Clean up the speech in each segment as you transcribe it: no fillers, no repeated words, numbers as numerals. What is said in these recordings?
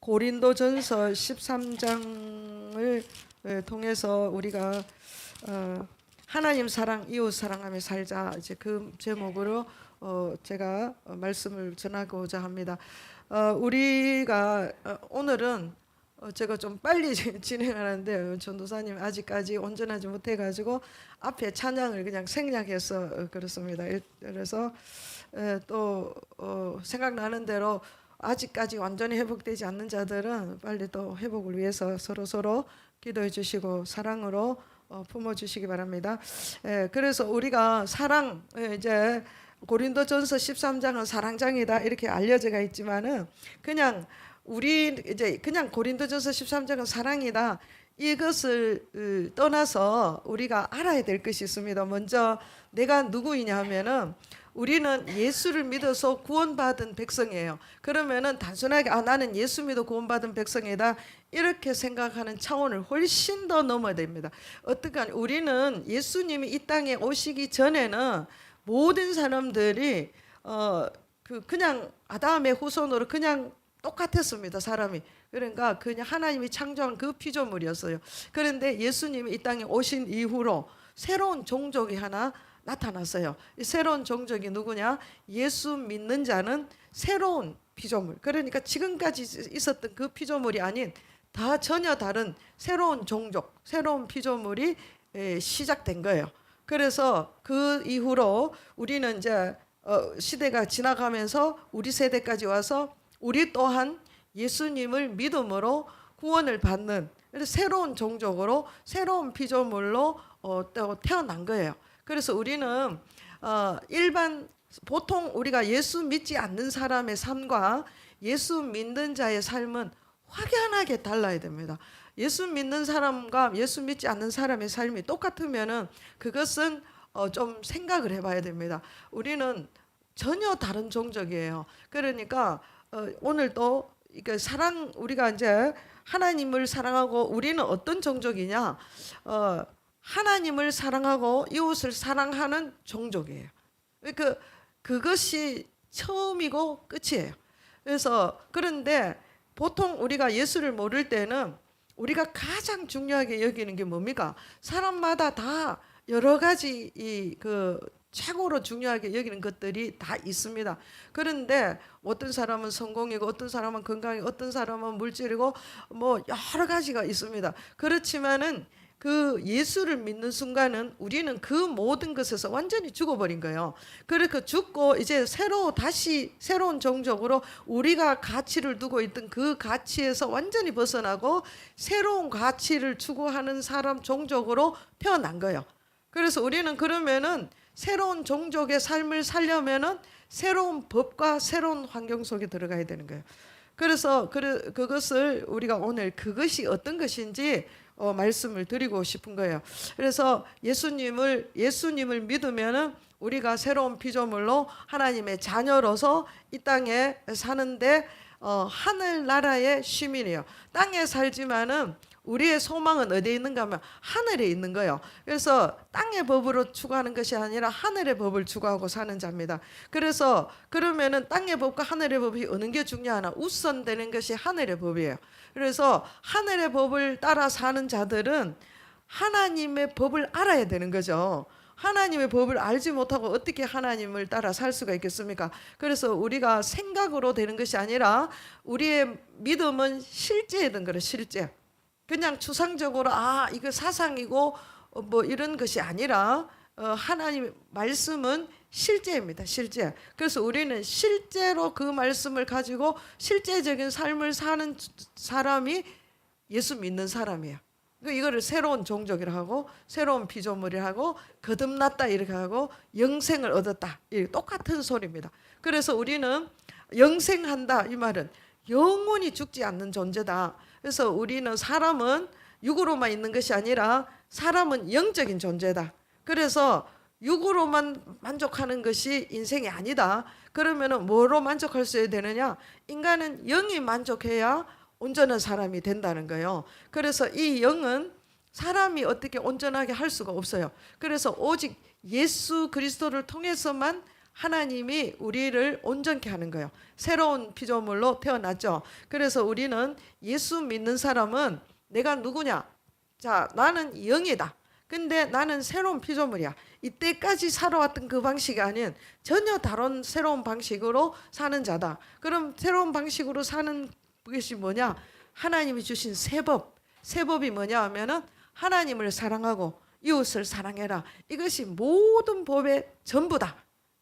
고린도전서 13장을 통해서 우리가 하나님 사랑, 이웃 사랑하며 살자, 이제 그 제목으로 제가 말씀을 전하고자 합니다. 우리가 오늘은 제가 좀 빨리 진행하는데 전도사님 아직까지 온전하지 못해가지고 앞에 찬양을 그냥 생략해서 그렇습니다. 그래서 또 생각나는 대로 아직까지 완전히 회복되지 않는 자들은 빨리 또 회복을 위해서 서로 기도해 주시고 사랑으로 품어주시기 바랍니다. 그래서 우리가 사랑, 이제 고린도전서 13장은 사랑장이다 이렇게 알려져가 있지만은 그냥 우리 이제 그냥 고린도전서 13장은 사랑이다 이것을 떠나서 우리가 알아야 될 것이 있습니다. 먼저 내가 누구이냐 하면은 우리는 예수를 믿어서 구원받은 백성이에요. 그러면은 단순하게 나는 예수 믿어 구원받은 백성이다 이렇게 생각하는 차원을 훨씬 더 넘어야 됩니다. 어떻게 우리는 예수님이 이 땅에 오시기 전에는 모든 사람들이 그냥 아담의 후손으로 그냥 똑같았습니다. 사람이. 그러니까 그냥 하나님이 창조한 그 피조물이었어요. 그런데 예수님이 이 땅에 오신 이후로 새로운 종족이 하나 나타났어요. 이 새로운 종족이 누구냐? 예수 믿는 자는 새로운 피조물. 그러니까 지금까지 있었던 그 피조물이 아닌 다 전혀 다른 새로운 종족, 새로운 피조물이 시작된 거예요. 그래서 그 이후로 우리는 이제 시대가 지나가면서 우리 세대까지 와서 우리 또한 예수님을 믿음으로 구원을 받는 새로운 종족으로 새로운 피조물로 태어난 거예요. 그래서 우리는 보통 우리가 예수 믿지 않는 사람의 삶과 예수 믿는 자의 삶은 확연하게 달라야 됩니다. 예수 믿는 사람과 예수 믿지 않는 사람의 삶이 똑같으면은 그것은 좀 생각을 해봐야 됩니다. 우리는 전혀 다른 종족이에요. 그러니까 오늘도 우리가 이제 하나님을 사랑하고 우리는 어떤 종족이냐? 하나님을 사랑하고 이웃을 사랑하는 종족이에요. 그것이 처음이고 끝이에요. 그런데 보통 우리가 예수를 모를 때는 우리가 가장 중요하게 여기는 게 뭡니까? 사람마다 다 여러 가지 최고로 중요하게 여기는 것들이 다 있습니다. 그런데 어떤 사람은 성공이고 어떤 사람은 건강이고 어떤 사람은 물질이고 뭐 여러 가지가 있습니다. 그렇지만은 그 예수를 믿는 순간은 우리는 그 모든 것에서 완전히 죽어버린 거예요. 그렇게 죽고 이제 다시 새로운 종족으로 우리가 가치를 두고 있던 그 가치에서 완전히 벗어나고 새로운 가치를 추구하는 사람 종족으로 태어난 거예요. 그래서 우리는 그러면은 새로운 종족의 삶을 살려면은 새로운 법과 새로운 환경 속에 들어가야 되는 거예요. 그래서 그것을 우리가 오늘 그것이 어떤 것인지 말씀을 드리고 싶은 거예요. 그래서 예수님을 믿으면은 우리가 새로운 피조물로 하나님의 자녀로서 이 땅에 사는데 하늘나라의 시민이에요. 땅에 살지만은 우리의 소망은 어디에 있는가 하면 하늘에 있는 거예요. 그래서 땅의 법으로 추구하는 것이 아니라 하늘의 법을 추구하고 사는 자입니다. 그래서 그러면은 땅의 법과 하늘의 법이 어느 게 중요하나? 우선되는 것이 하늘의 법이에요. 그래서 하늘의 법을 따라 사는 자들은 하나님의 법을 알아야 되는 거죠. 하나님의 법을 알지 못하고 어떻게 하나님을 따라 살 수가 있겠습니까? 그래서 우리가 생각으로 되는 것이 아니라 우리의 믿음은 실제에 든 거예요. 실제. 그냥 추상적으로 이거 사상이고 뭐 이런 것이 아니라 하나님의 말씀은 실제입니다. 실제. 그래서 우리는 실제로 그 말씀을 가지고 실제적인 삶을 사는 사람이 예수 믿는 사람이에요. 이거를 새로운 종족이라고 하고 새로운 피조물이라고 하고 거듭났다 이렇게 하고 영생을 얻었다. 이게 똑같은 소리입니다. 그래서 우리는 영생한다 이 말은 영원히 죽지 않는 존재다. 그래서 우리는 사람은 육으로만 있는 것이 아니라 사람은 영적인 존재다. 그래서 육으로만 만족하는 것이 인생이 아니다. 그러면은 뭐로 만족할 수 있어야 되느냐? 인간은 영이 만족해야 온전한 사람이 된다는 거예요. 그래서 이 영은 사람이 어떻게 온전하게 할 수가 없어요. 그래서 오직 예수 그리스도를 통해서만 하나님이 우리를 온전케 하는 거예요. 새로운 피조물로 태어났죠. 그래서 우리는 예수 믿는 사람은 내가 누구냐? 자, 나는 영이다. 근데 나는 새로운 피조물이야. 이때까지 살아왔던 그 방식이 아닌 전혀 다른 새로운 방식으로 사는 자다. 그럼 새로운 방식으로 사는 것이 뭐냐? 하나님이 주신 세법. 세법이 뭐냐 하면은 하나님을 사랑하고 이웃을 사랑해라. 이것이 모든 법의 전부다.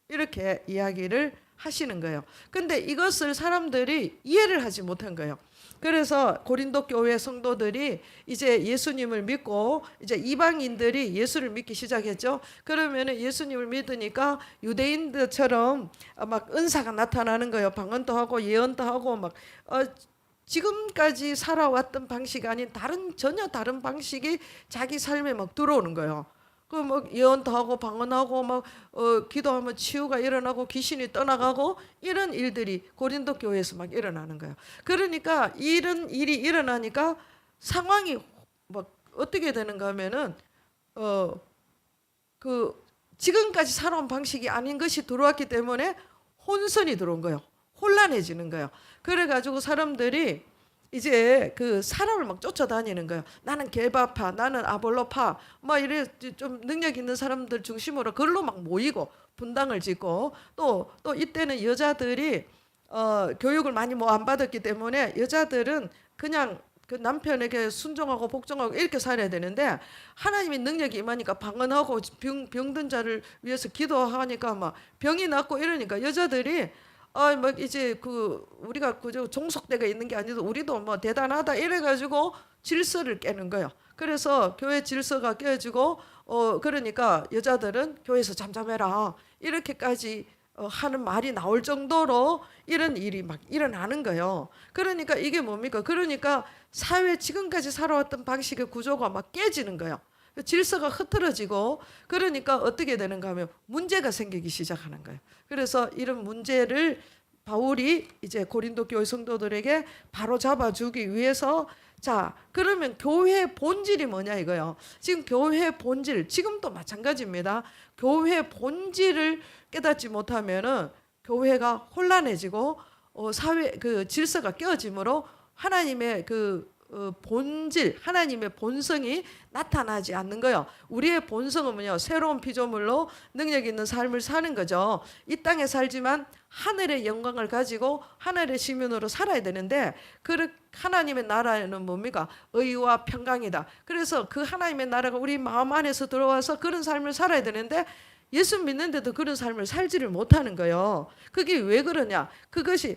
이렇게 이야기를 하시는 거예요. 근데 이것을 사람들이 이해를 하지 못한 거예요. 그래서 고린도 교회 성도들이 이제 예수님을 믿고 이제 이방인들이 예수를 믿기 시작했죠. 그러면은 예수님을 믿으니까 유대인들처럼 막 은사가 나타나는 거예요. 방언도 하고 예언도 하고 막 지금까지 살아왔던 방식이 아닌 전혀 다른 방식이 자기 삶에 막 들어오는 거예요. 그 뭐 예언도 하고 방언하고 막 기도하면 치유가 일어나고 귀신이 떠나가고 이런 일들이 고린도 교회에서 막 일어나는 거예요. 그러니까 이런 일이 일어나니까 상황이 막 어떻게 되는가 하면은 그 지금까지 살아온 방식이 아닌 것이 들어왔기 때문에 혼선이 들어온 거예요. 혼란해지는 거예요. 그래가지고 사람들이 이제 그 사람을 막 쫓아다니는 거예요. 나는 개바파, 나는 아볼로파, 막 이래 좀 능력 있는 사람들 중심으로 그걸로 막 모이고 분당을 짓고 또 이때는 여자들이 교육을 많이 뭐 안 받았기 때문에 여자들은 그냥 그 남편에게 순종하고 복종하고 이렇게 살아야 되는데 하나님의 능력이 임하니까 방언하고 병든 자를 위해서 기도하니까 막 병이 낫고 이러니까 여자들이 막 이제 그 우리가 그저 종속대가 있는 게 아니고 우리도 뭐 대단하다 이래가지고 질서를 깨는 거예요. 그래서 교회 질서가 깨지고 그러니까 여자들은 교회에서 잠잠해라 이렇게까지 하는 말이 나올 정도로 이런 일이 막 일어나는 거예요. 그러니까 이게 뭡니까? 그러니까 사회 지금까지 살아왔던 방식의 구조가 막 깨지는 거예요. 질서가 흐트러지고 그러니까 어떻게 되는가 하면 문제가 생기기 시작하는 거예요. 그래서 이런 문제를 바울이 이제 고린도 교회 성도들에게 바로 잡아주기 위해서 자 그러면 교회의 본질이 뭐냐 이거요. 지금 교회의 본질 지금도 마찬가지입니다. 교회의 본질을 깨닫지 못하면은 교회가 혼란해지고 사회 그 질서가 깨어지므로 하나님의 그 본질, 하나님의 본성이 나타나지 않는 거예요. 우리의 본성은 뭐냐? 새로운 피조물로 능력 있는 삶을 사는 거죠. 이 땅에 살지만 하늘의 영광을 가지고 하늘의 시민으로 살아야 되는데 그 하나님의 나라는 뭡니까? 의와 평강이다. 그래서 그 하나님의 나라가 우리 마음 안에서 들어와서 그런 삶을 살아야 되는데 예수 믿는데도 그런 삶을 살지를 못하는 거예요. 그게 왜 그러냐? 그것이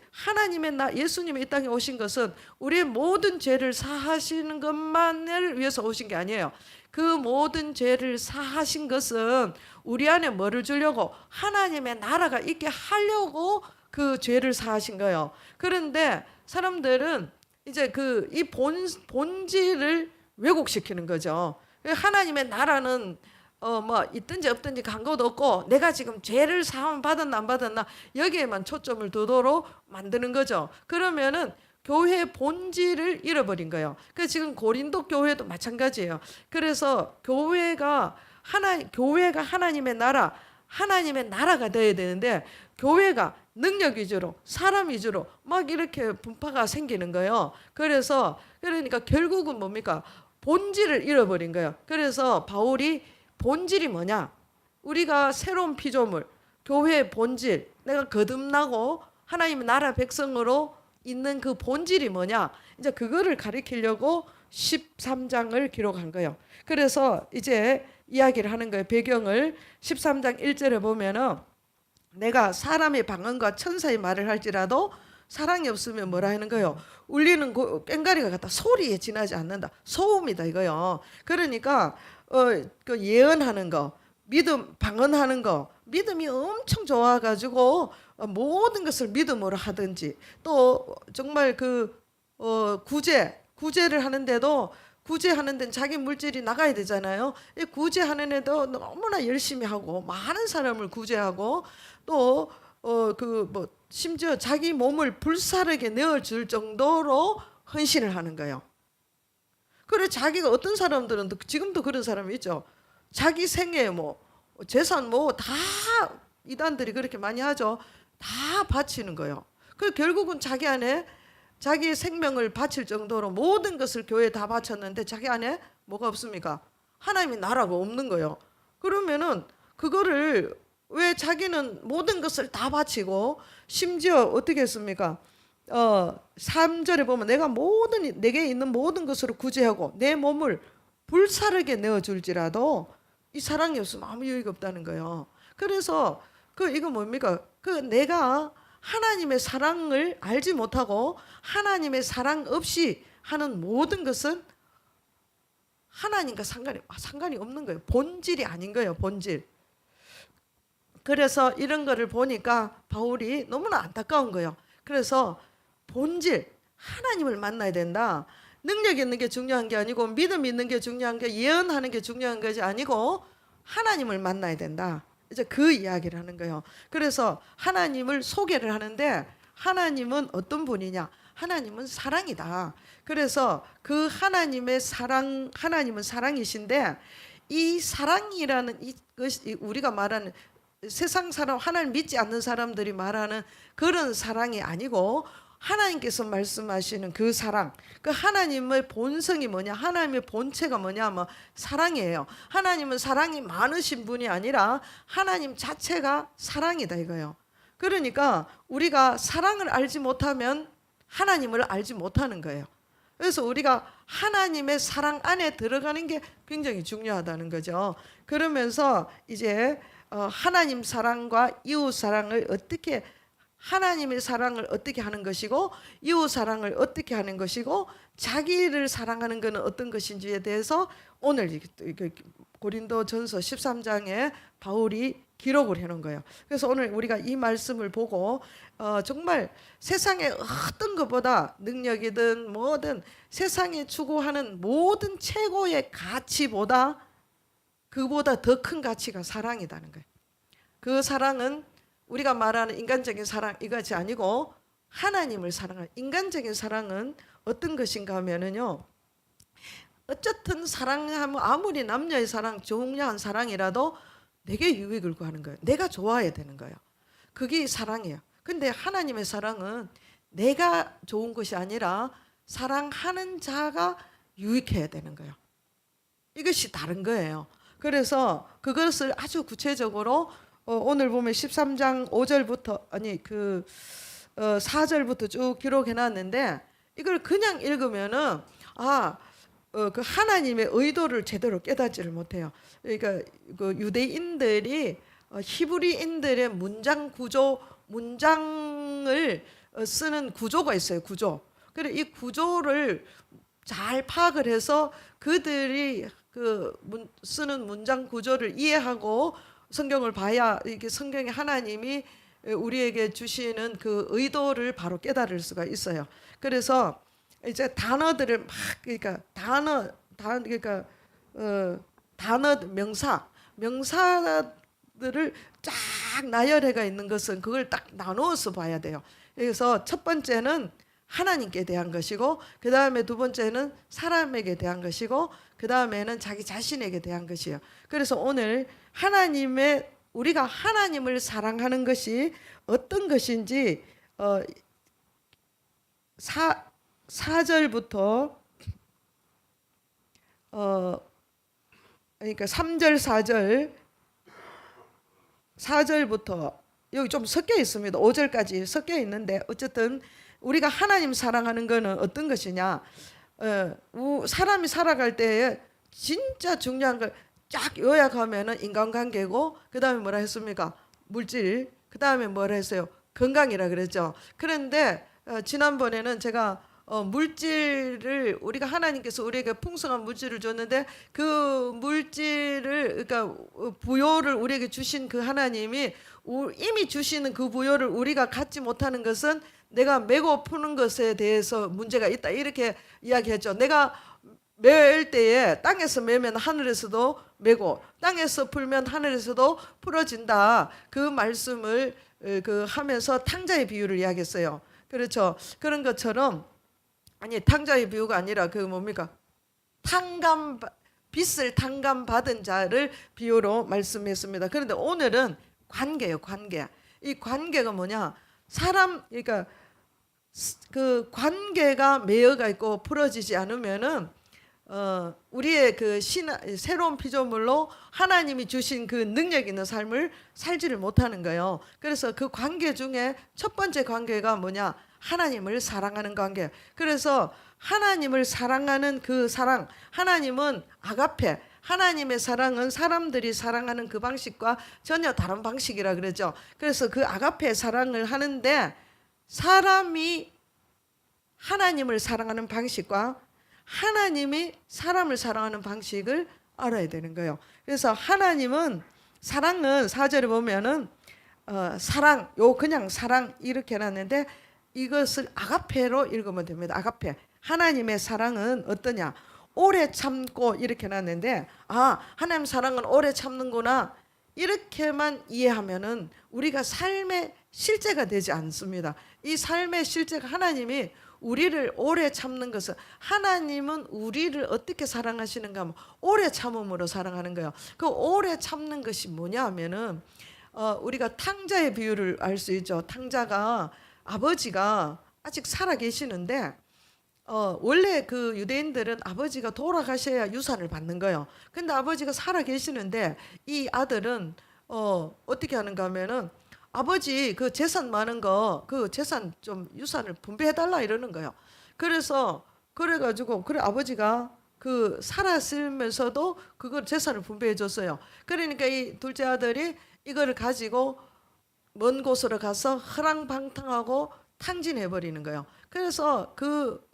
예수님이 이 땅에 오신 것은 우리의 모든 죄를 사하시는 것만을 위해서 오신 게 아니에요. 그 모든 죄를 사하신 것은 우리 안에 뭐를 주려고? 하나님의 나라가 있게 하려고 그 죄를 사하신 거예요. 그런데 사람들은 이제 이 본질을 왜곡시키는 거죠. 하나님의 나라는 뭐 있든지 없든지 간것도 없고 내가 지금 죄를 사함 받았나 안 받았나 여기에만 초점을 두도록 만드는 거죠. 그러면은 교회의 본질을 잃어버린 거예요. 그래서 지금 고린도 교회도 마찬가지예요. 그래서 교회가 하나님의 나라가 되어야 되는데 교회가 능력 위주로 사람 위주로 막 이렇게 분파가 생기는 거예요. 그러니까 결국은 뭡니까? 본질을 잃어버린 거예요. 그래서 바울이 본질이 뭐냐? 우리가 새로운 피조물, 교회의 본질, 내가 거듭나고 하나님의 나라 백성으로 있는 그 본질이 뭐냐? 이제 그거를 가리키려고 13장을 기록한 거예요. 그래서 이제 이야기를 하는 거예요. 배경을 13장 1절에 보면은 내가 사람의 방언과 천사의 말을 할지라도 사랑이 없으면 뭐라 하는 거예요? 울리는 꽹과리가 같다. 소리에 지나지 않는다. 소음이다 이거요. 그러니까 그 예언하는 거, 방언하는 거, 믿음이 엄청 좋아가지고 모든 것을 믿음으로 하든지 또 정말 구제를 하는데도 구제하는 데는 자기 물질이 나가야 되잖아요. 구제하는 데도 너무나 열심히 하고 많은 사람을 구제하고 또 심지어 자기 몸을 불사르게 내어줄 정도로 헌신을 하는 거예요. 그래 자기가 어떤 사람들은 지금도 그런 사람이 있죠. 자기 생애 재산 다 이단들이 그렇게 많이 하죠. 다 바치는 거예요. 그 결국은 자기 안에 자기의 생명을 바칠 정도로 모든 것을 교회에 다 바쳤는데 자기 안에 뭐가 없습니까? 하나님의 나라가 없는 거예요. 그러면은 그거를 왜 자기는 모든 것을 다 바치고 심지어 어떻게 했습니까? 3절에 보면 내가 내게 있는 모든 것으로 구제하고 내 몸을 불사르게 내어줄지라도 이 사랑이 없으면 아무 유익 없다는 거예요. 그래서 이거 뭡니까? 내가 하나님의 사랑을 알지 못하고 하나님의 사랑 없이 하는 모든 것은 하나님과 상관이 없는 거예요. 본질이 아닌 거예요. 본질. 그래서 이런 거를 보니까 바울이 너무나 안타까운 거예요. 그래서 본질, 하나님을 만나야 된다. 능력 있는 게 중요한 게 아니고 믿음 있는 게 중요한 게 예언하는 게 중요한 것이 아니고 하나님을 만나야 된다. 이제 그 이야기를 하는 거예요. 그래서 하나님을 소개를 하는데 하나님은 어떤 분이냐? 하나님은 사랑이다. 그래서 그 하나님은 사랑이신데 이 사랑이라는 이것이 우리가 말하는 세상 사람, 하나님 믿지 않는 사람들이 말하는 그런 사랑이 아니고 하나님께서 말씀하시는 그 사랑, 그 하나님의 본성이 뭐냐, 하나님의 본체가 뭐냐 하면 사랑이에요. 하나님은 사랑이 많으신 분이 아니라 하나님 자체가 사랑이다 이거예요. 그러니까 우리가 사랑을 알지 못하면 하나님을 알지 못하는 거예요. 그래서 우리가 하나님의 사랑 안에 들어가는 게 굉장히 중요하다는 거죠. 그러면서 이제 하나님 사랑과 이웃 사랑을 어떻게, 하나님의 사랑을 어떻게 하는 것이고 이웃 사랑을 어떻게 하는 것이고 자기를 사랑하는 것은 어떤 것인지에 대해서 오늘 고린도전서 13장에 바울이 기록을 해놓은 거예요. 그래서 오늘 우리가 이 말씀을 보고 정말 세상에 어떤 것보다 능력이든 뭐든 세상에 추구하는 모든 최고의 가치보다 그보다 더 큰 가치가 사랑이라는 거예요. 그 사랑은 우리가 말하는 인간적인 사랑 이것이 아니고 하나님을 사랑하는 인간적인 사랑은 어떤 것인가 하면은요. 어쨌든 사랑하면 아무리 남녀의 사랑, 중요한 사랑이라도 내게 유익을 구하는 거예요. 내가 좋아야 되는 거예요. 그게 사랑이에요. 근데 하나님의 사랑은 내가 좋은 것이 아니라 사랑하는 자가 유익해야 되는 거예요. 이것이 다른 거예요. 그래서 그것을 아주 구체적으로 오늘 보면 13장 5절부터 4절부터 쭉 기록해 놨는데 이걸 그냥 읽으면은 그 하나님의 의도를 제대로 깨닫지를 못해요. 그러니까 그 유대인들이 히브리인들의 문장을 쓰는 구조가 있어요. 구조. 그래 이 구조를 잘 파악을 해서 그들이 쓰는 문장 구조를 이해하고 성경을 봐야 이게 성경의 하나님이 우리에게 주시는 그 의도를 바로 깨달을 수가 있어요. 그래서 이제 단어들을 막 단어 명사들을 쫙 나열해가 있는 것은 그걸 딱 나누어서 봐야 돼요. 그래서 첫 번째는 하나님께 대한 것이고 그 다음에 두 번째는 사람에게 대한 것이고 그 다음에는 자기 자신에게 대한 것이에요. 그래서 오늘 우리가 하나님을 사랑하는 것이 어떤 것인지 4절부터 그러니까 3절 4절부터 여기 좀 섞여 있습니다. 5절까지 섞여 있는데 어쨌든 우리가 하나님 사랑하는 것은 어떤 것이냐, 사람이 살아갈 때에 진짜 중요한 걸 쫙 요약하면은 인간관계고 그 다음에 뭐라 했습니까? 물질. 그 다음에 뭐라 했어요? 건강이라 그랬죠. 그런데 지난번에는 제가 물질을 우리가 하나님께서 우리에게 풍성한 물질을 줬는데 그 물질을 그러니까 부요를 우리에게 주신 그 하나님이 이미 주시는 그 부요를 우리가 갖지 못하는 것은 내가 메고 푸는 것에 대해서 문제가 있다 이렇게 이야기했죠. 내가 멜 때에 땅에서 메면 하늘에서도 메고 땅에서 풀면 하늘에서도 풀어진다. 그 말씀을 하면서 탕자의 비유를 이야기했어요. 그렇죠. 그런 것처럼 탕자의 비유가 아니라 뭡니까? 빚을 탕감 받은 자를 비유로 말씀했습니다. 그런데 오늘은 관계예요, 관계. 이 관계가 뭐냐? 사람, 그러니까 그 관계가 매여가 있고 풀어지지 않으면은 우리의 그 새로운 피조물로 하나님이 주신 그 능력 있는 삶을 살지를 못하는 거예요. 그래서 그 관계 중에 첫 번째 관계가 뭐냐? 하나님을 사랑하는 관계. 그래서 하나님을 사랑하는 그 사랑, 하나님은 아가페, 하나님의 사랑은 사람들이 사랑하는 그 방식과 전혀 다른 방식이라 그러죠. 그래서 그 아가페 사랑을 하는데 사람이 하나님을 사랑하는 방식과 하나님이 사람을 사랑하는 방식을 알아야 되는 거예요. 그래서 하나님은 사랑은 4절에 보면은 사랑, 그냥 사랑 이렇게 해놨는데 이것을 아가페로 읽으면 됩니다. 아가페. 하나님의 사랑은 어떠냐? 오래 참고 이렇게 해놨는데 하나님 사랑은 오래 참는구나 이렇게만 이해하면은 우리가 삶의 실제가 되지 않습니다. 이 삶의 실제가 하나님이 우리를 오래 참는 것은 하나님은 우리를 어떻게 사랑하시는가 하면 오래 참음으로 사랑하는 거예요. 그 오래 참는 것이 뭐냐 하면은 우리가 탕자의 비유를 알 수 있죠. 탕자가 아버지가 아직 살아 계시는데 원래 그 유대인들은 아버지가 돌아가셔야 유산을 받는 거예요. 근데 아버지가 살아 계시는데 이 아들은 어떻게 하는가 하면은 아버지 그 재산 많은 거 그 재산 좀 유산을 분배해달라 이러는 거예요. 그래가지고 아버지가 그 살았으면서도 그걸 재산을 분배해 줬어요. 그러니까 이 둘째 아들이 이거를 가지고 먼 곳으로 가서 허랑방탕하고 탕진해 버리는 거예요. 그래서 그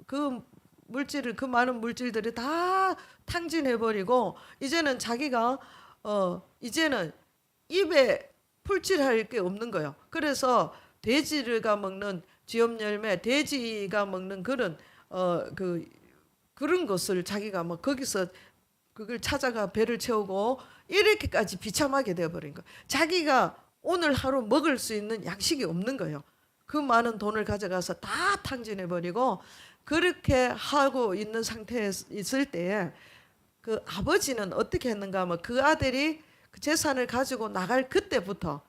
물질을 그 많은 물질들이 다 탕진해 버리고 이제는 자기가 이제는 입에 풀칠할 게 없는 거예요. 그래서 돼지가 먹는 쥐염 열매, 돼지가 먹는 그런 그런 것을 자기가 뭐 거기서 그걸 찾아가 배를 채우고 이렇게까지 비참하게 되어버린 거예요. 자기가 오늘 하루 먹을 수 있는 양식이 없는 거예요. 그 많은 돈을 가져가서 다 탕진해버리고 그렇게 하고 있는 상태에 있을 때에 그 아버지는 어떻게 했는가 하면 그 아들이 그 재산을 가지고 나갈 그때부터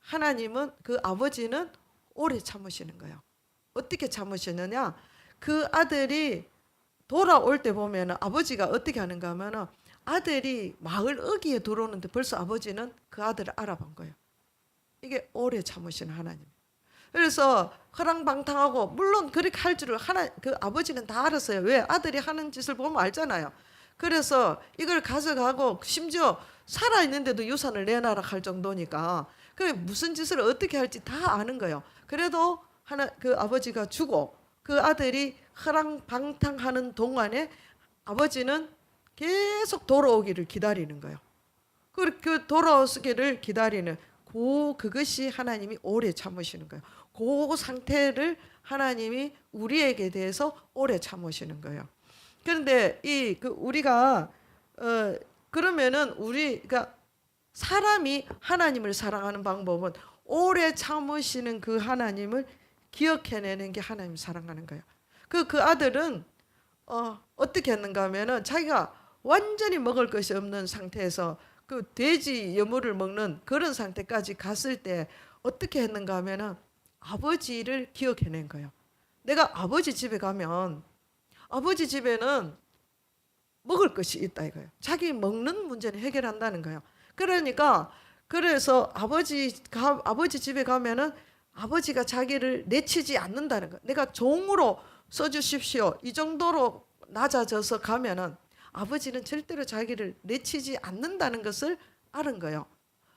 하나님은 그 아버지는 오래 참으시는 거예요. 어떻게 참으시느냐? 그 아들이 돌아올 때 보면 아버지가 어떻게 하는가 하면 아들이 마을 어귀에 들어오는데 벌써 아버지는 그 아들을 알아본 거예요. 이게 오래 참으시는 하나님. 그래서 허랑방탕하고 물론 그렇게 할 줄을 그 아버지는 다 알았어요. 왜? 아들이 하는 짓을 보면 알잖아요. 그래서 이걸 가져가고 심지어 살아있는데도 유산을 내놔라 할 정도니까 그 무슨 짓을 어떻게 할지 다 아는 거예요. 그래도 그 아버지가 주고 그 아들이 허랑방탕하는 동안에 아버지는 계속 돌아오기를 기다리는 거예요. 그 돌아오기를 기다리는 그것이 하나님이 오래 참으시는 거예요. 그 상태를 하나님이 우리에게 대해서 오래 참으시는 거예요. 그런데 우리가 그러면은 우리가 사람이 하나님을 사랑하는 방법은 오래 참으시는 그 하나님을 기억해내는 게 하나님 사랑하는 거예요. 그 아들은 어떻게 했는가 하면은 자기가 완전히 먹을 것이 없는 상태에서 그 돼지 여물을 먹는 그런 상태까지 갔을 때 어떻게 했는가 하면은 아버지를 기억해낸 거예요. 내가 아버지 집에 가면 아버지 집에는 먹을 것이 있다 이거예요. 자기 먹는 문제는 해결한다는 거예요. 그래서 아버지 집에 가면은 아버지가 자기를 내치지 않는다는 거예요. 내가 종으로 써주십시오. 이 정도로 낮아져서 가면은 아버지는 절대로 자기를 내치지 않는다는 것을 아는 거예요.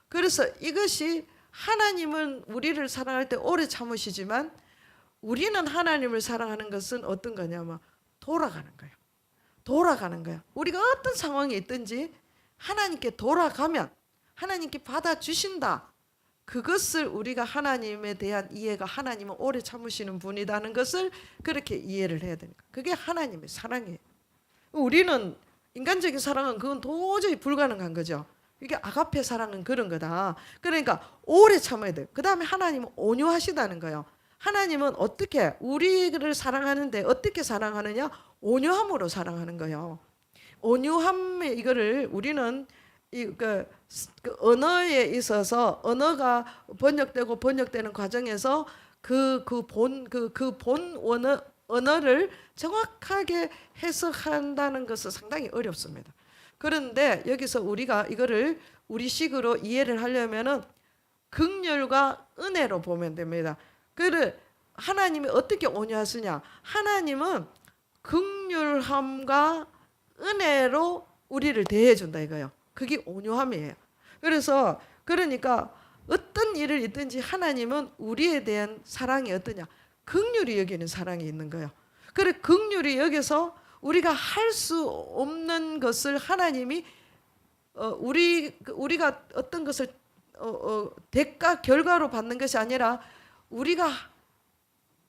그래서 이것이 하나님은 우리를 사랑할 때 오래 참으시지만 우리는 하나님을 사랑하는 것은 어떤 거냐면 돌아가는 거예요. 돌아가는 거예요. 우리가 어떤 상황에 있든지 하나님께 돌아가면 하나님께 받아주신다. 그것을 우리가 하나님에 대한 이해가 하나님은 오래 참으시는 분이라는 것을 그렇게 이해를 해야 되는 거예요. 그게 하나님의 사랑이에요. 우리는 인간적인 사랑은 그건 도저히 불가능한 거죠. 이게 아가페 사랑은 그런 거다. 그러니까 오래 참아야 돼요. 그 다음에 하나님은 온유하시다는 거예요. 하나님은 어떻게 우리를 사랑하는데 어떻게 사랑하느냐? 온유함으로 사랑하는 거예요. 온유함의 이거를 우리는 그 언어에 있어서 언어가 번역되는 과정에서 본 언어를 정확하게 해석한다는 것은 상당히 어렵습니다. 그런데 여기서 우리가 이거를 우리식으로 이해를 하려면은 긍휼과 은혜로 보면 됩니다. 그를 하나님이 어떻게 온유하시냐? 하나님은 긍휼함과 은혜로 우리를 대해준다 이거예요. 그게 온유함이에요. 그러니까 어떤 일을 있든지 하나님은 우리에 대한 사랑이 어떠냐? 긍휼히 여기는 사랑이 있는 거예요. 그래 긍휼히 여기서 우리가 할 수 없는 것을 하나님이 우리가 어떤 것을 대가 결과로 받는 것이 아니라 우리가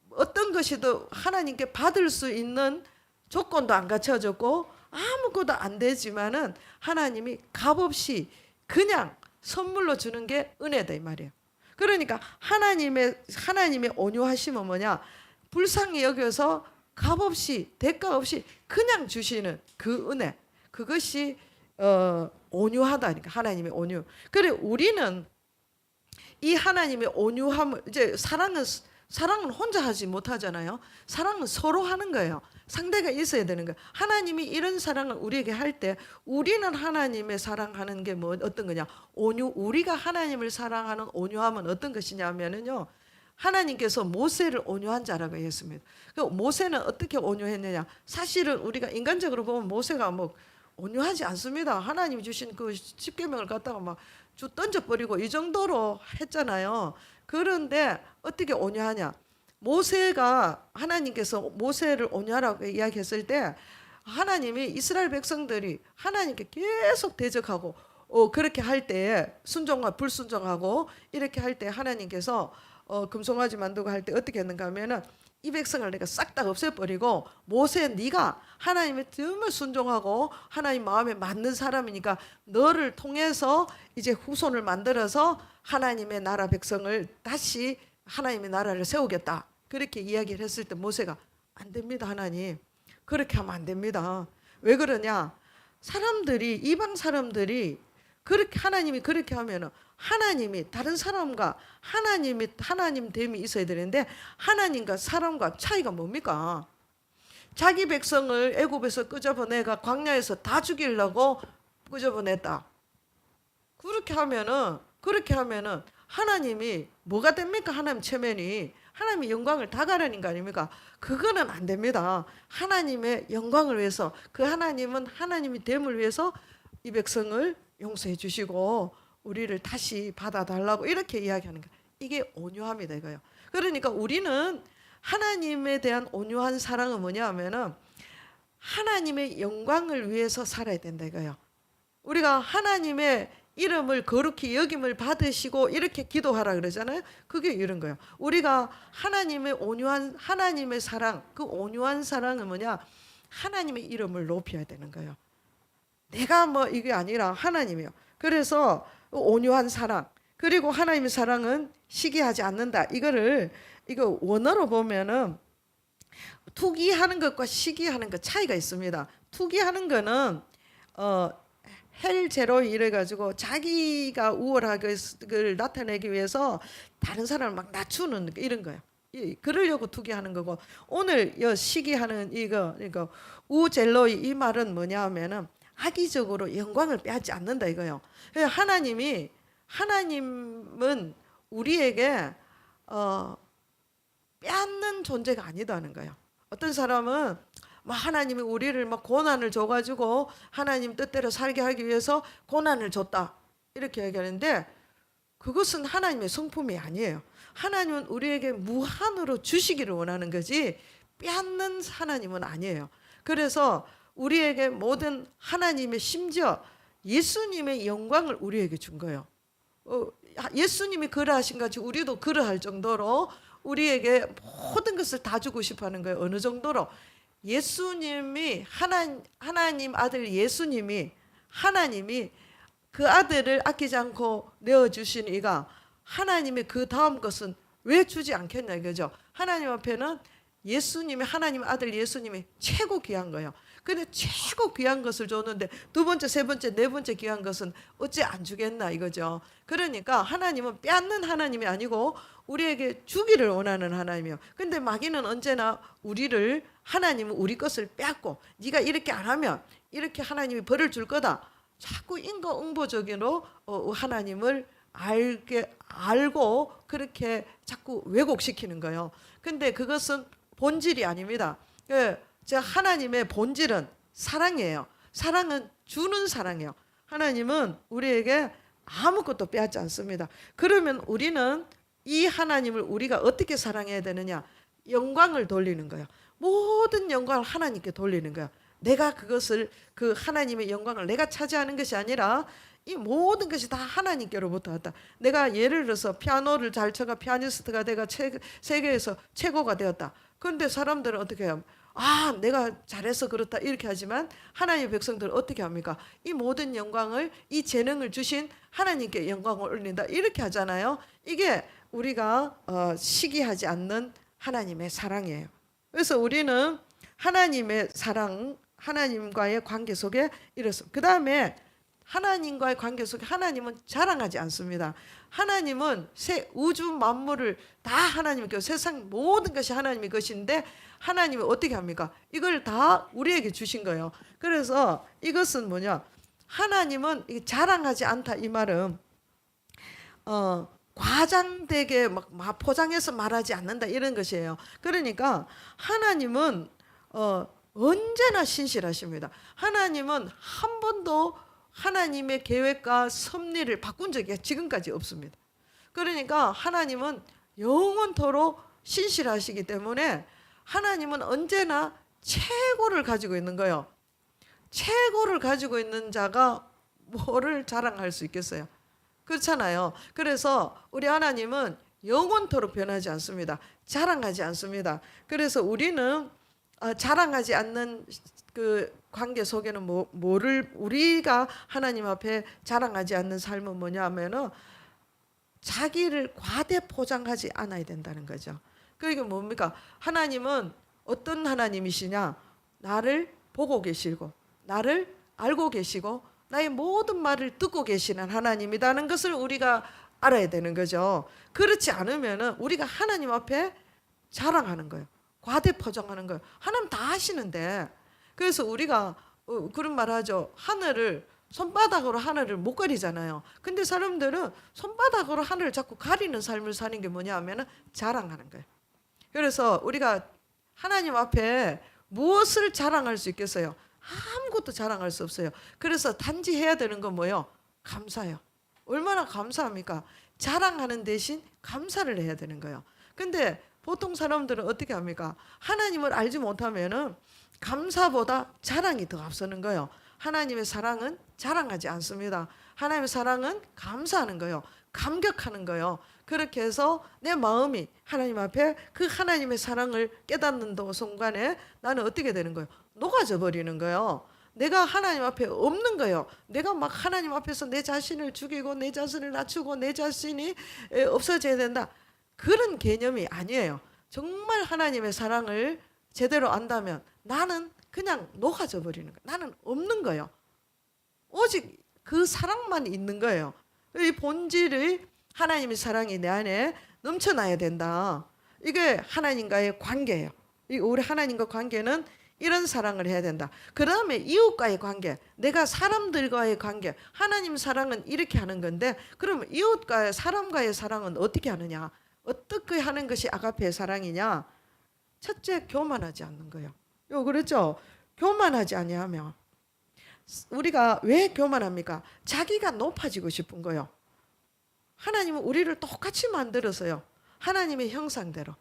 어떤 것이든 하나님께 받을 수 있는 조건도 안 갖춰졌고 아무것도 안 되지만은 하나님이 값없이 그냥 선물로 주는 게 은혜다 이 말이에요. 그러니까 하나님의 온유하심은 뭐냐? 불쌍히 여겨서 값없이 대가 없이 그냥 주시는 그 은혜, 그것이 온유하다니까. 하나님의 온유. 그래 우리는 이 하나님의 온유함을 이제 사랑은 혼자 하지 못하잖아요. 사랑은 서로 하는 거예요. 상대가 있어야 되는 거예요. 하나님이 이런 사랑을 우리에게 할 때 우리는 하나님의 사랑하는 게 뭐 어떤 거냐? 온유. 우리가 하나님을 사랑하는 온유함은 어떤 것이냐면은요. 하나님께서 모세를 온유한 자라고 했습니다. 모세는 어떻게 온유했느냐? 사실은 우리가 인간적으로 보면 모세가 뭐 온유하지 않습니다. 하나님이 주신 그 십계명을 갖다가 막 던져버리고 이 정도로 했잖아요. 그런데 어떻게 온유하냐? 모세가 하나님께서 모세를 온유하라고 이야기했을 때 하나님이 이스라엘 백성들이 하나님께 계속 대적하고 그렇게 할 때 순종과 불순종하고 이렇게 할 때 하나님께서 금송아지 만들고 할 때 어떻게 했는가 하면은 이 백성을 내가 싹 다 없애버리고 모세 네가 하나님의 정말 순종하고 하나님 마음에 맞는 사람이니까 너를 통해서 이제 후손을 만들어서 하나님의 나라 백성을 다시 하나님의 나라를 세우겠다. 그렇게 이야기를 했을 때 모세가 안 됩니다. 하나님 그렇게 하면 안 됩니다. 왜 그러냐? 이방 사람들이 그렇게 하나님이 그렇게 하면은 하나님이 다른 사람과 하나님 됨이 있어야 되는데 하나님과 사람과 차이가 뭡니까? 자기 백성을 애굽에서 끄집어내가 광야에서 다 죽이려고 끄집어냈다. 그렇게 하면은 하나님이 뭐가 됩니까? 하나님 체면이 하나님의 영광을 다 가라는 거 아닙니까? 그거는 안 됩니다. 하나님의 영광을 위해서 그 하나님은 하나님이 됨을 위해서 이 백성을 용서해 주시고 우리를 다시 받아달라고 이렇게 이야기하는 거예요. 이게 온유함이다 이거예요. 그러니까 우리는 하나님에 대한 온유한 사랑은 뭐냐 하면은 하나님의 영광을 위해서 살아야 된다 이거예요. 우리가 하나님의 이름을 거룩히 여김을 받으시고 이렇게 기도하라 그러잖아요. 그게 이런 거예요. 우리가 하나님의 온유한 하나님의 사랑, 그 온유한 사랑은 뭐냐? 하나님의 이름을 높여야 되는 거예요. 내가 뭐 이게 아니라 하나님이요. 그래서 온유한 사랑, 그리고 하나님의 사랑은 시기하지 않는다. 이거 원어로 보면은 투기하는 것과 시기하는 것 차이가 있습니다. 투기하는 거는 헬제로 이래 가지고 자기가 우월하게 나타내기 위해서 다른 사람을 막 낮추는 이런 거예요. 그러려고 투기하는 거고, 오늘 시기하는 그러니까 우젤로이 이 말은 뭐냐면은 악의적으로 영광을 빼앗지 않는다 이거예요. 하나님은 우리에게 빼앗는 존재가 아니다는 거예요. 어떤 사람은 하나님이 우리를 고난을 줘가지고 하나님 뜻대로 살게 하기 위해서 고난을 줬다 이렇게 얘기하는데 그것은 하나님의 성품이 아니에요. 하나님은 우리에게 무한으로 주시기를 원하는 거지 빼앗는 하나님은 아니에요. 그래서 우리에게 모든 하나님의 심지어 예수님의 영광을 우리에게 준 거예요. 예수님이 그러하신 같이 우리도 그러할 정도로 우리에게 모든 것을 다 주고 싶어 하는 거예요. 어느 정도로? 예수님이 하나님 아들 예수님이 하나님이 그 아들을 아끼지 않고 내어주신 이가 하나님의 그 다음 것은 왜 주지 않겠냐 이거죠. 하나님 앞에는 예수님이 하나님 아들 예수님이 최고 귀한 거예요. 근데 최고 귀한 것을 줬는데 두 번째, 세 번째, 네 번째 귀한 것은 어찌 안 주겠나 이거죠. 그러니까 하나님은 빼앗는 하나님이 아니고 우리에게 주기를 원하는 하나님이에요. 근데 마귀는 언제나 우리를 하나님은 우리 것을 빼앗고 네가 이렇게 안 하면 이렇게 하나님이 벌을 줄 거다. 자꾸 인과응보적으로 하나님을 알고 그렇게 자꾸 왜곡시키는 거예요. 근데 그것은 본질이 아닙니다. 하나님의 본질은 사랑이에요. 사랑은 주는 사랑이에요. 하나님은 우리에게 아무것도 빼앗지 않습니다. 그러면 우리는 이 하나님을 우리가 어떻게 사랑해야 되느냐? 영광을 돌리는 거예요. 모든 영광을 하나님께 돌리는 거예요. 내가 그것을 그 하나님의 영광을 내가 차지하는 것이 아니라 이 모든 것이 다 하나님께로부터 왔다. 내가 예를 들어서 피아노를 잘 쳐가 피아니스트가 내가 세계에서 최고가 되었다. 그런데 사람들은 어떻게 해요? 아, 내가 잘해서 그렇다 이렇게 하지만 하나님의 백성들은 어떻게 합니까? 이 모든 영광을 이 재능을 주신 하나님께 영광을 올린다 이렇게 하잖아요. 이게 우리가 시기하지 않는 하나님의 사랑이에요. 그래서 우리는 하나님의 사랑, 하나님과의 관계 속에 이렇습니다. 그 다음에 하나님과의 관계 속에 하나님은 자랑하지 않습니다. 하나님은 우주 만물을 다 하나님께, 세상 모든 것이 하나님의 것인데 하나님은 어떻게 합니까? 이걸 다 우리에게 주신 거예요. 그래서 이것은 뭐냐? 하나님은 자랑하지 않다 이 말은 과장되게 막 포장해서 말하지 않는다 이런 것이에요. 그러니까 하나님은 언제나 신실하십니다. 하나님은 한 번도 하나님의 계획과 섭리를 바꾼 적이 지금까지 없습니다. 그러니까 하나님은 영원토록 신실하시기 때문에 하나님은 언제나 최고를 가지고 있는 거예요. 최고를 가지고 있는 자가 뭐를 자랑할 수 있겠어요? 그렇잖아요. 그래서 우리 하나님은 영원토록 변하지 않습니다. 자랑하지 않습니다. 그래서 우리는 자랑하지 않는 그 관계 속에는 뭐를 우리가 하나님 앞에 자랑하지 않는 삶은 뭐냐 하면은 자기를 과대 포장하지 않아야 된다는 거죠. 그게 뭡니까? 하나님은 어떤 하나님이시냐? 나를 보고 계시고 나를 알고 계시고 나의 모든 말을 듣고 계시는 하나님이라는 것을 우리가 알아야 되는 거죠. 그렇지 않으면은 우리가 하나님 앞에 자랑하는 거예요. 과대 포장하는 거예요. 하나님 다 하시는데. 그래서 우리가 그런 말 하죠. 손바닥으로 하늘을 못 가리잖아요. 근데 사람들은 손바닥으로 하늘을 자꾸 가리는 삶을 사는 게 뭐냐 하면은 자랑하는 거예요. 그래서 우리가 하나님 앞에 무엇을 자랑할 수 있겠어요? 아무것도 자랑할 수 없어요. 그래서 단지 해야 되는 건 뭐예요? 감사해요. 얼마나 감사합니까? 자랑하는 대신 감사를 해야 되는 거예요. 근데 보통 사람들은 어떻게 합니까? 하나님을 알지 못하면은 감사보다 자랑이 더 앞서는 거예요. 하나님의 사랑은 자랑하지 않습니다. 하나님의 사랑은 감사하는 거예요. 감격하는 거예요. 그렇게 해서 내 마음이 하나님 앞에 그 하나님의 사랑을 깨닫는 순간에 나는 어떻게 되는 거예요? 녹아져 버리는 거예요. 내가 하나님 앞에 없는 거예요. 내가 막 하나님 앞에서 내 자신을 죽이고 내 자신을 낮추고 내 자신이 없어져야 된다. 그런 개념이 아니에요. 정말 하나님의 사랑을 제대로 안다면 나는 그냥 녹아져 버리는 거예요. 나는 없는 거예요. 오직 그 사랑만 있는 거예요. 이 본질의 하나님의 사랑이 내 안에 넘쳐나야 된다. 이게 하나님과의 관계예요. 우리 하나님과 관계는 이런 사랑을 해야 된다. 그 다음에 이웃과의 관계, 내가 사람들과의 관계, 하나님 사랑은 이렇게 하는 건데 그러면 이웃과의 사람과의 사랑은 어떻게 하느냐? 어떻게 하는 것이 아가페의 사랑이냐? 첫째, 교만하지 않는 거예요. 그렇죠? 교만하지 아니하면 우리가 왜 교만합니까? 자기가 높아지고 싶은 거예요. 하나님은 우리를 똑같이 만들었어요. 하나님의 형상대로.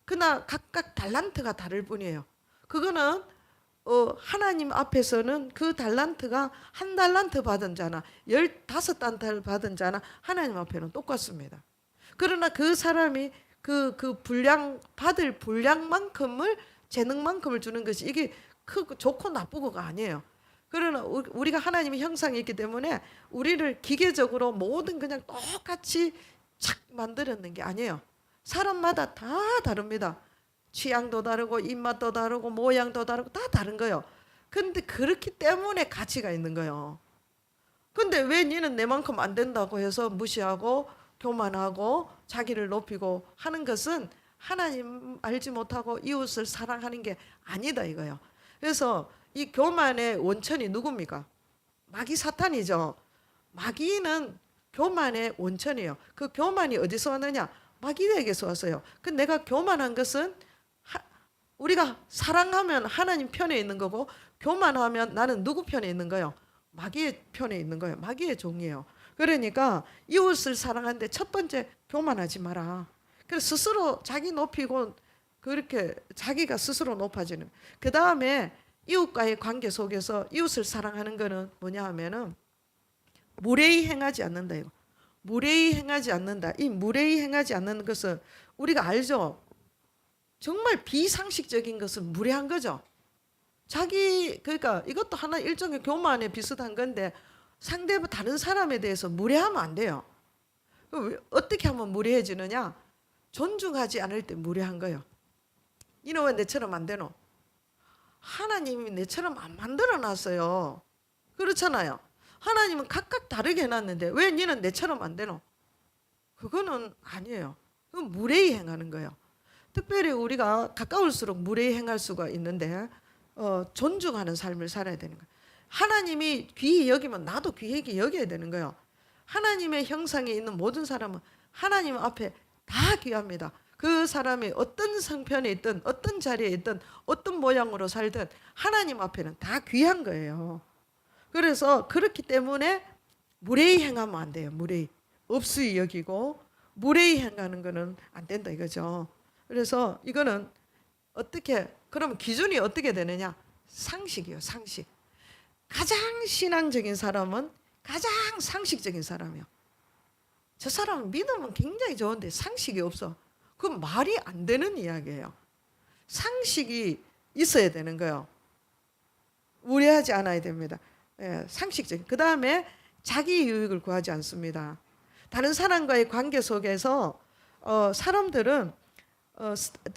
그러나 각각 달란트가 다를 뿐이에요. 그거는 하나님 앞에서는 그 달란트가 한 달란트 받은 자나 15달란트를 받은 자나 하나님 앞에는 똑같습니다. 그러나 그 사람이 그 받을 분량만큼을 재능만큼을 주는 것이 이게 좋고 나쁘고가 아니에요. 그러나 우리가 하나님의 형상이 있기 때문에 우리를 기계적으로 모든 그냥 똑같이 착 만들었는 게 아니에요. 사람마다 다 다릅니다. 취향도 다르고 입맛도 다르고 모양도 다르고 다 다른 거예요. 근데 그렇기 때문에 가치가 있는 거예요. 근데 왜 니는 내만큼 안 된다고 해서 무시하고 교만하고 자기를 높이고 하는 것은 하나님 알지 못하고 이웃을 사랑하는 게 아니다 이거예요. 그래서 이 교만의 원천이 누굽니까? 마귀 사탄이죠. 마귀는 교만의 원천이에요. 그 교만이 어디서 왔느냐? 마귀에게서 왔어요. 그 내가 교만한 것은 우리가 사랑하면 하나님 편에 있는 거고 교만하면 나는 누구 편에 있는 거예요? 마귀의 편에 있는 거예요. 마귀의 종이에요. 그러니까 이웃을 사랑하는데 첫 번째 교만하지 마라. 그래서 스스로 자기 높이고 그렇게 자기가 스스로 높아지는. 그 다음에 이웃과의 관계 속에서 이웃을 사랑하는 거는 뭐냐 하면은 무례히 행하지 않는다 이거. 무례히 행하지 않는다. 이 무례히 행하지 않는 것은 우리가 알죠. 정말 비상식적인 것은 무례한 거죠. 그러니까 이것도 하나 일종의 교만에 비슷한 건데 상대 다른 사람에 대해서 무례하면 안 돼요. 어떻게 하면 무례해지느냐? 존중하지 않을 때 무례한 거예요. 이는 왜 내처럼 안 되노? 하나님이 내처럼 안 만들어 놨어요. 그렇잖아요. 하나님은 각각 다르게 해놨는데 왜 니는 내처럼 안 되노? 그거는 아니에요. 그건 무례히 행하는 거예요. 특별히 우리가 가까울수록 무례히 행할 수가 있는데 존중하는 삶을 살아야 되는 거예요. 하나님이 귀히 여기면 나도 귀하게 여겨야 되는 거예요. 하나님의 형상에 있는 모든 사람은 하나님 앞에 다 귀합니다. 그 사람이 어떤 상편에 있든 어떤 자리에 있든 어떤 모양으로 살든 하나님 앞에는 다 귀한 거예요. 그래서 그렇기 때문에 무례히 행하면 안 돼요. 무례히. 업수히 여기고 무례히 행하는 거는 안 된다 이거죠. 그래서 이거는 어떻게 그러면 기준이 어떻게 되느냐? 상식이요. 상식. 가장 신앙적인 사람은 가장 상식적인 사람이요. 저 사람은 믿음은 굉장히 좋은데 상식이 없어. 그건 말이 안 되는 이야기예요. 상식이 있어야 되는 거예요. 무례하지 않아야 됩니다. 상식적인. 그 다음에 자기 유익을 구하지 않습니다. 다른 사람과의 관계 속에서 사람들은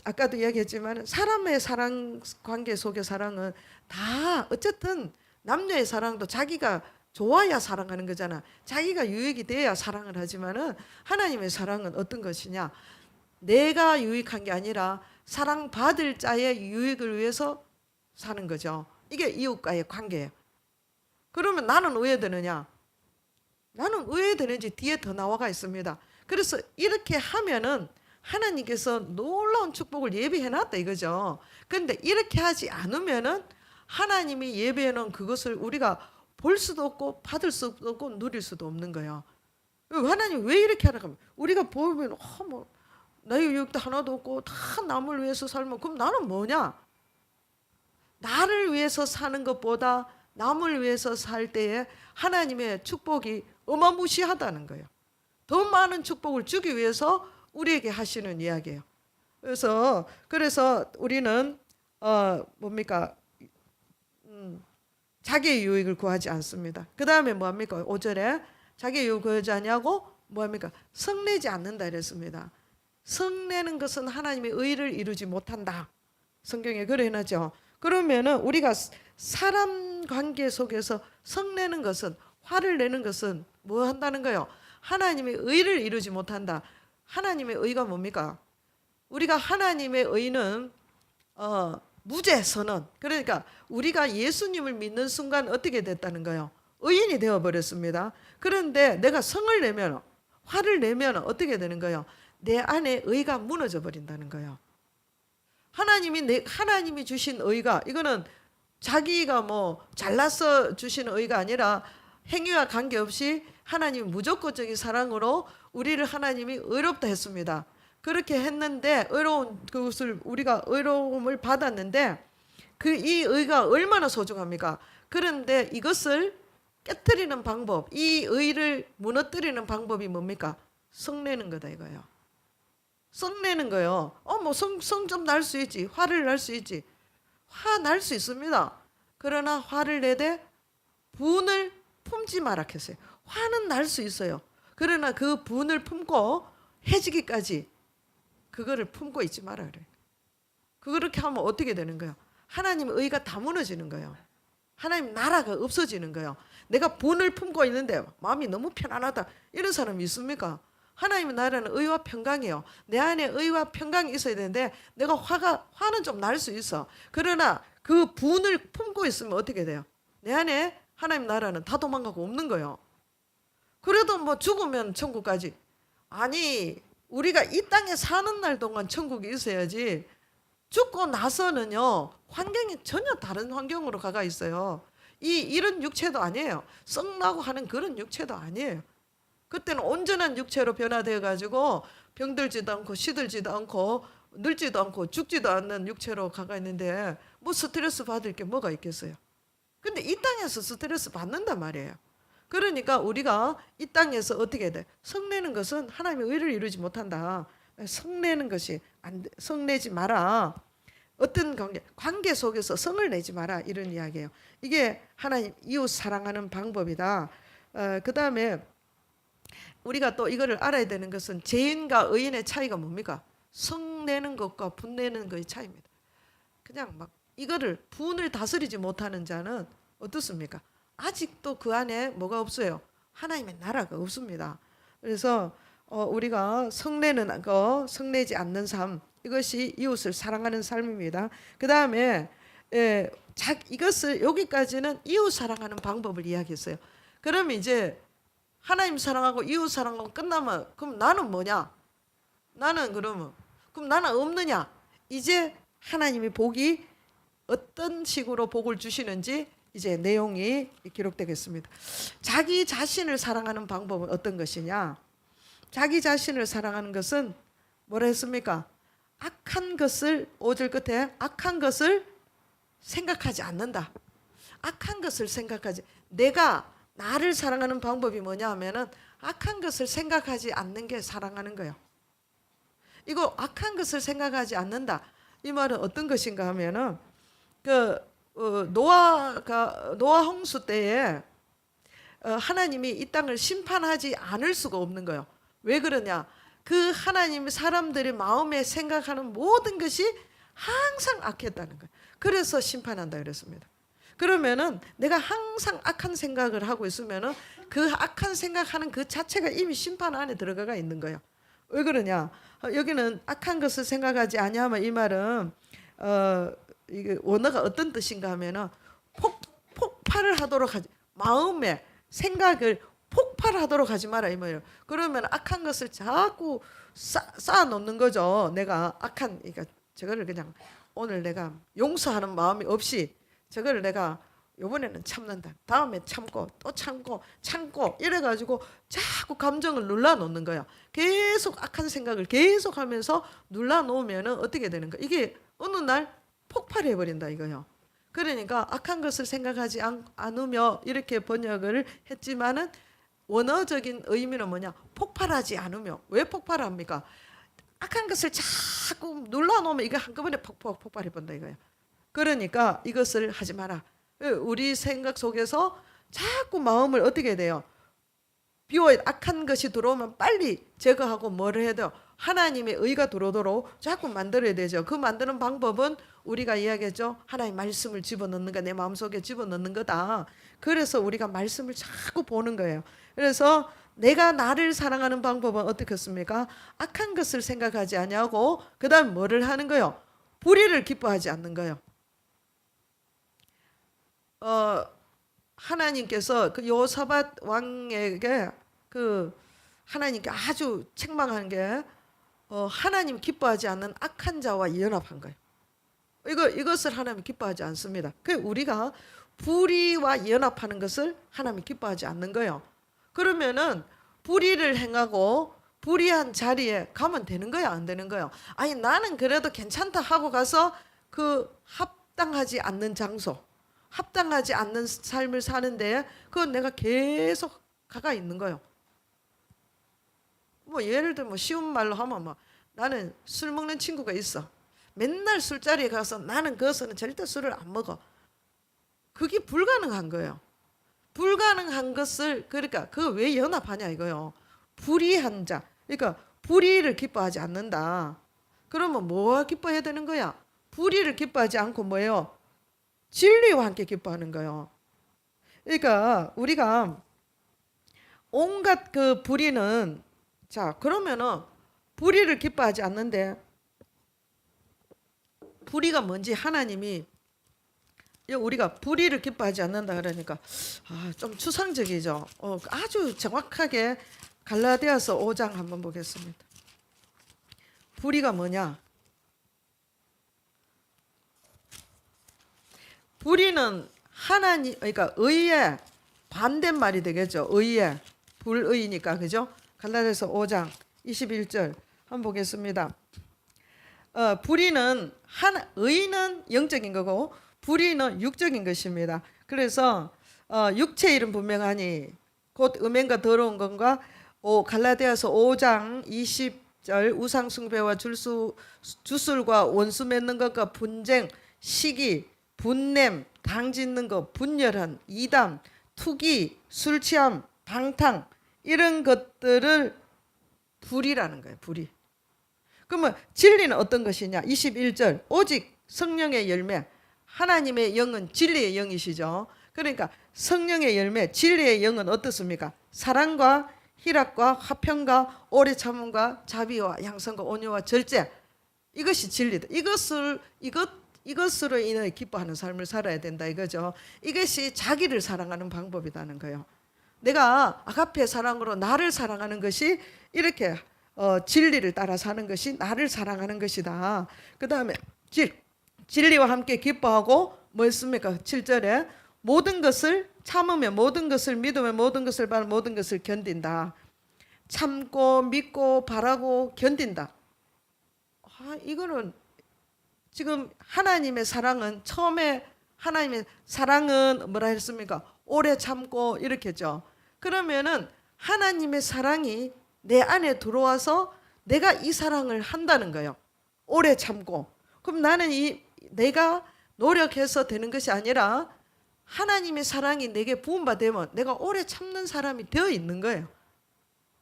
아까도 이야기했지만 사람의 사랑 관계 속의 사랑은 다 어쨌든 남녀의 사랑도 자기가 좋아야 사랑하는 거잖아. 자기가 유익이 돼야 사랑을 하지만은 하나님의 사랑은 어떤 것이냐? 내가 유익한 게 아니라 사랑받을 자의 유익을 위해서 사는 거죠. 이게 이웃과의 관계예요. 그러면 나는 왜 되느냐? 나는 왜 되는지 뒤에 더 나와가 있습니다. 그래서 이렇게 하면은 하나님께서 놀라운 축복을 예비해 놨다 이거죠. 그런데 이렇게 하지 않으면은 하나님이 예비해 놓은 그것을 우리가 볼 수도 없고 받을 수도 없고 누릴 수도 없는 거예요. 하나님 왜 이렇게 하라고 하면 우리가 보면 뭐 나의 유익도 하나도 없고 다 남을 위해서 살면 그럼 나는 뭐냐? 나를 위해서 사는 것보다 남을 위해서 살 때에 하나님의 축복이 어마무시하다는 거예요. 더 많은 축복을 주기 위해서 우리에게 하시는 이야기예요. 그래서 우리는 뭡니까? 자기의 유익을 구하지 않습니다. 그 다음에 뭐합니까? 5절에 자기의 유익을 구하지 않냐고 뭐합니까? 성내지 않는다 이랬습니다. 성내는 것은 하나님의 의를 이루지 못한다. 성경에 그래 해놨죠. 그러면은 우리가 사람 관계 속에서 성내는 것은 화를 내는 것은 뭐 한다는 거예요? 하나님의 의를 이루지 못한다. 하나님의 의가 뭡니까? 우리가 하나님의 의는 무죄 선언. 그러니까 우리가 예수님을 믿는 순간 어떻게 됐다는 거예요? 의인이 되어버렸습니다. 그런데 내가 성을 내면 화를 내면 어떻게 되는 거예요? 내 안에 의가 무너져 버린다는 거예요. 하나님이 주신 의가 이거는 자기가 뭐 잘나서 주신 의가 아니라 행위와 관계없이 하나님이 무조건적인 사랑으로 우리를 하나님이 의롭다 했습니다. 그렇게 했는데 의로운 그것을 우리가 의로움을 받았는데 이 의가 얼마나 소중합니까? 그런데 이것을 깨뜨리는 방법, 이 의를 무너뜨리는 방법이 뭡니까? 성내는 거다 이거예요. 성내는 거예요. 뭐 성 좀 날 수 있지. 화를 날 수 있지. 화 날 수 있습니다. 그러나 화를 내되 분을 품지 마라 했어요. 화는 날 수 있어요. 그러나 그 분을 품고 해지기까지 그거를 품고 있지 마라 그래. 그렇게 하면 어떻게 되는 거예요? 하나님의 의가 다 무너지는 거예요. 하나님 나라가 없어지는 거예요. 내가 분을 품고 있는데 마음이 너무 편안하다. 이런 사람이 있습니까? 하나님의 나라는 의와 평강이에요. 내 안에 의와 평강이 있어야 되는데 내가 화는 좀 날 수 있어. 그러나 그 분을 품고 있으면 어떻게 돼요? 내 안에 하나님 나라는 다 도망가고 없는 거예요. 그래도 뭐 죽으면 천국까지. 아니, 우리가 이 땅에 사는 날 동안 천국이 있어야지. 죽고 나서는요, 환경이 전혀 다른 환경으로 가가 있어요. 이런 육체도 아니에요. 썩나고 하는 그런 육체도 아니에요. 그때는 온전한 육체로 변화되어 가지고 병들지도 않고 시들지도 않고 늙지도 않고 죽지도 않는 육체로 가가 있는데 뭐 스트레스 받을 게 뭐가 있겠어요. 근데 이 땅에서 스트레스 받는단 말이에요. 그러니까 우리가 이 땅에서 어떻게 돼? 성내는 것은 하나님의 의를 이루지 못한다. 성내는 것이 안 돼. 성내지 마라. 어떤 관계 속에서 성을 내지 마라. 이런 이야기예요. 이게 하나님 이웃 사랑하는 방법이다. 그 다음에 우리가 또 이거를 알아야 되는 것은 죄인과 의인의 차이가 뭡니까? 성내는 것과 분내는 것의 차이입니다. 그냥 막 이거를 분을 다스리지 못하는 자는 어떻습니까? 아직도 그 안에 뭐가 없어요? 하나님의 나라가 없습니다. 그래서 우리가 성내는 거, 성내지 않는 삶, 이것이 이웃을 사랑하는 삶입니다. 그 다음에 이것을 여기까지는 이웃 사랑하는 방법을 이야기했어요. 그럼 이제 하나님 사랑하고 이웃 사랑하고 끝나면 그럼 나는 뭐냐? 나는 그럼 나는 없느냐? 이제 하나님의 복이 어떤 식으로 복을 주시는지 이제 내용이 기록되겠습니다. 자기 자신을 사랑하는 방법은 어떤 것이냐? 자기 자신을 사랑하는 것은 뭐라 했습니까? 악한 것을 5절 끝에 악한 것을 생각하지 않는다. 악한 것을 생각하지. 내가 나를 사랑하는 방법이 뭐냐 하면은 악한 것을 생각하지 않는 게 사랑하는 거예요. 이거 악한 것을 생각하지 않는다. 이 말은 어떤 것인가 하면은 노아 홍수 때에 하나님이 이 땅을 심판하지 않을 수가 없는 거예요. 왜 그러냐? 그 하나님 사람들의 마음에 생각하는 모든 것이 항상 악했다는 거예요. 그래서 심판한다 그랬습니다. 그러면은 내가 항상 악한 생각을 하고 있으면은 그 악한 생각하는 그 자체가 이미 심판 안에 들어가 있는 거예요. 왜 그러냐? 여기는 악한 것을 생각하지 아니하면 이 말은 이게 원어가 어떤 뜻인가 하면은 폭발을 하도록 하지, 마음에 생각을 폭발하도록 하지 마라 이 말이에요. 그러면 악한 것을 자꾸 쌓아 놓는 거죠. 내가 악한, 그러니까 저거를 그냥 오늘 내가 용서하는 마음이 없이 저거를 내가 요번에는 참는다. 다음에 참고 또 참고 이래가지고 자꾸 감정을 눌러놓는 거야. 계속 악한 생각을 계속 하면서 눌러놓으면은 어떻게 되는 거야? 이게 어느 날 폭발해버린다 이거요. 그러니까 악한 것을 생각하지 않으며 이렇게 번역을 했지만은 원어적인 의미는 뭐냐? 폭발하지 않으며. 왜 폭발합니까? 악한 것을 자꾸 눌러놓으면 이게 한꺼번에 폭발해본다 이거예요. 그러니까 이것을 하지 마라. 우리 생각 속에서 자꾸 마음을 어떻게 돼요? 비워 악한 것이 들어오면 빨리 제거하고 뭐를 해야 돼요? 하나님의 의가 들어오도록 자꾸 만들어야 되죠. 그 만드는 방법은 우리가 이야기했죠. 하나님 말씀을 집어넣는 거, 내 마음속에 집어넣는 거다. 그래서 우리가 말씀을 자꾸 보는 거예요. 그래서 내가 나를 사랑하는 방법은 어떻겠습니까? 악한 것을 생각하지 아니하고 그 다음 뭐를 하는 거예요? 불의를 기뻐하지 않는 거예요. 하나님께서 그 여호사밧 왕에게 그 하나님께 아주 책망한 게 하나님 기뻐하지 않는 악한 자와 연합한 거예요. 이것을 하나님 기뻐하지 않습니다. 그 우리가 불의와 연합하는 것을 하나님 기뻐하지 않는 거예요. 그러면은 불의를 행하고 불의한 자리에 가면 되는 거야, 안 되는 거야? 아니 나는 그래도 괜찮다 하고 가서 그 합당하지 않는 장소, 합당하지 않는 삶을 사는데 그건 내가 계속 가가 있는 거예요. 뭐 예를 들면 쉬운 말로 하면 뭐 나는 술 먹는 친구가 있어. 맨날 술자리에 가서 나는 그것은 절대 술을 안 먹어. 그게 불가능한 거예요. 불가능한 것을 그러니까 그 왜 연합하냐 이거요. 불의한 자. 그러니까 불의를 기뻐하지 않는다. 그러면 뭐 기뻐해야 되는 거야? 불의를 기뻐하지 않고 뭐예요? 진리와 함께 기뻐하는 거예요. 그러니까 우리가 온갖 그 불의는, 자 그러면은 불의를 기뻐하지 않는데 불의가 뭔지 하나님이, 우리가 불의를 기뻐하지 않는다 그러니까 좀 추상적이죠. 아주 정확하게 갈라디아서 5장 한번 보겠습니다. 불의가 뭐냐? 불의는 하나님, 그러니까 의의 반대말이 되겠죠. 의의, 불의니까, 그죠? 갈라디아서 5장 21절 한번 보겠습니다. 불의는 의는 영적인 거고 불의는 육적인 것입니다. 그래서 육체 일은 분명하니 곧 음행과 더러운 것과 갈라디아서 5장 20절 우상 숭배와 주술과 원수 맺는 것과 분쟁, 시기, 분냄, 당 짓는 것, 분열한, 이담, 투기, 술 취함, 방탕, 이런 것들을 불의라는 거예요. 불의. 그러면 진리는 어떤 것이냐? 21절 오직 성령의 열매, 하나님의 영은 진리의 영이시죠. 그러니까 성령의 열매, 진리의 영은 어떻습니까? 사랑과 희락과 화평과 오래 참음과 자비와 양선과 온유와 절제, 이것이 진리다. 이것으로 인해 기뻐하는 삶을 살아야 된다 이거죠. 이것이 자기를 사랑하는 방법이라는 거예요. 내가 아가페 사랑으로 나를 사랑하는 것이 이렇게 진리를 따라 사는 것이 나를 사랑하는 것이다. 그 다음에 진리와 함께 기뻐하고 뭐였습니까? 7절에 모든 것을 참으며 모든 것을 믿으며 모든 것을 바라 모든 것을 견딘다. 참고 믿고 바라고 견딘다. 이거는 지금 하나님의 사랑은, 처음에 하나님의 사랑은 뭐라 했습니까? 오래 참고 이렇게 했죠. 그러면은 하나님의 사랑이 내 안에 들어와서 내가 이 사랑을 한다는 거예요. 오래 참고. 그럼 나는 내가 노력해서 되는 것이 아니라 하나님의 사랑이 내게 부음받으면 내가 오래 참는 사람이 되어 있는 거예요.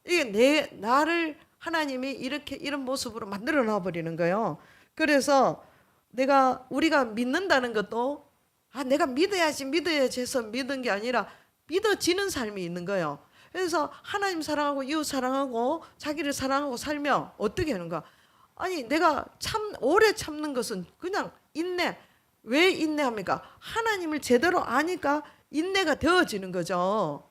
이게 나를 하나님이 이런 모습으로 만들어 놔 버리는 거예요. 그래서 우리가 믿는다는 것도 내가 믿어야지 해서 믿은 게 아니라 믿어지는 삶이 있는 거예요. 그래서 하나님 사랑하고 이웃 사랑하고 자기를 사랑하고 살면 어떻게 하는가? 내가 오래 참는 것은 그냥 인내. 왜 인내합니까? 하나님을 제대로 아니까 인내가 되어지는 거죠.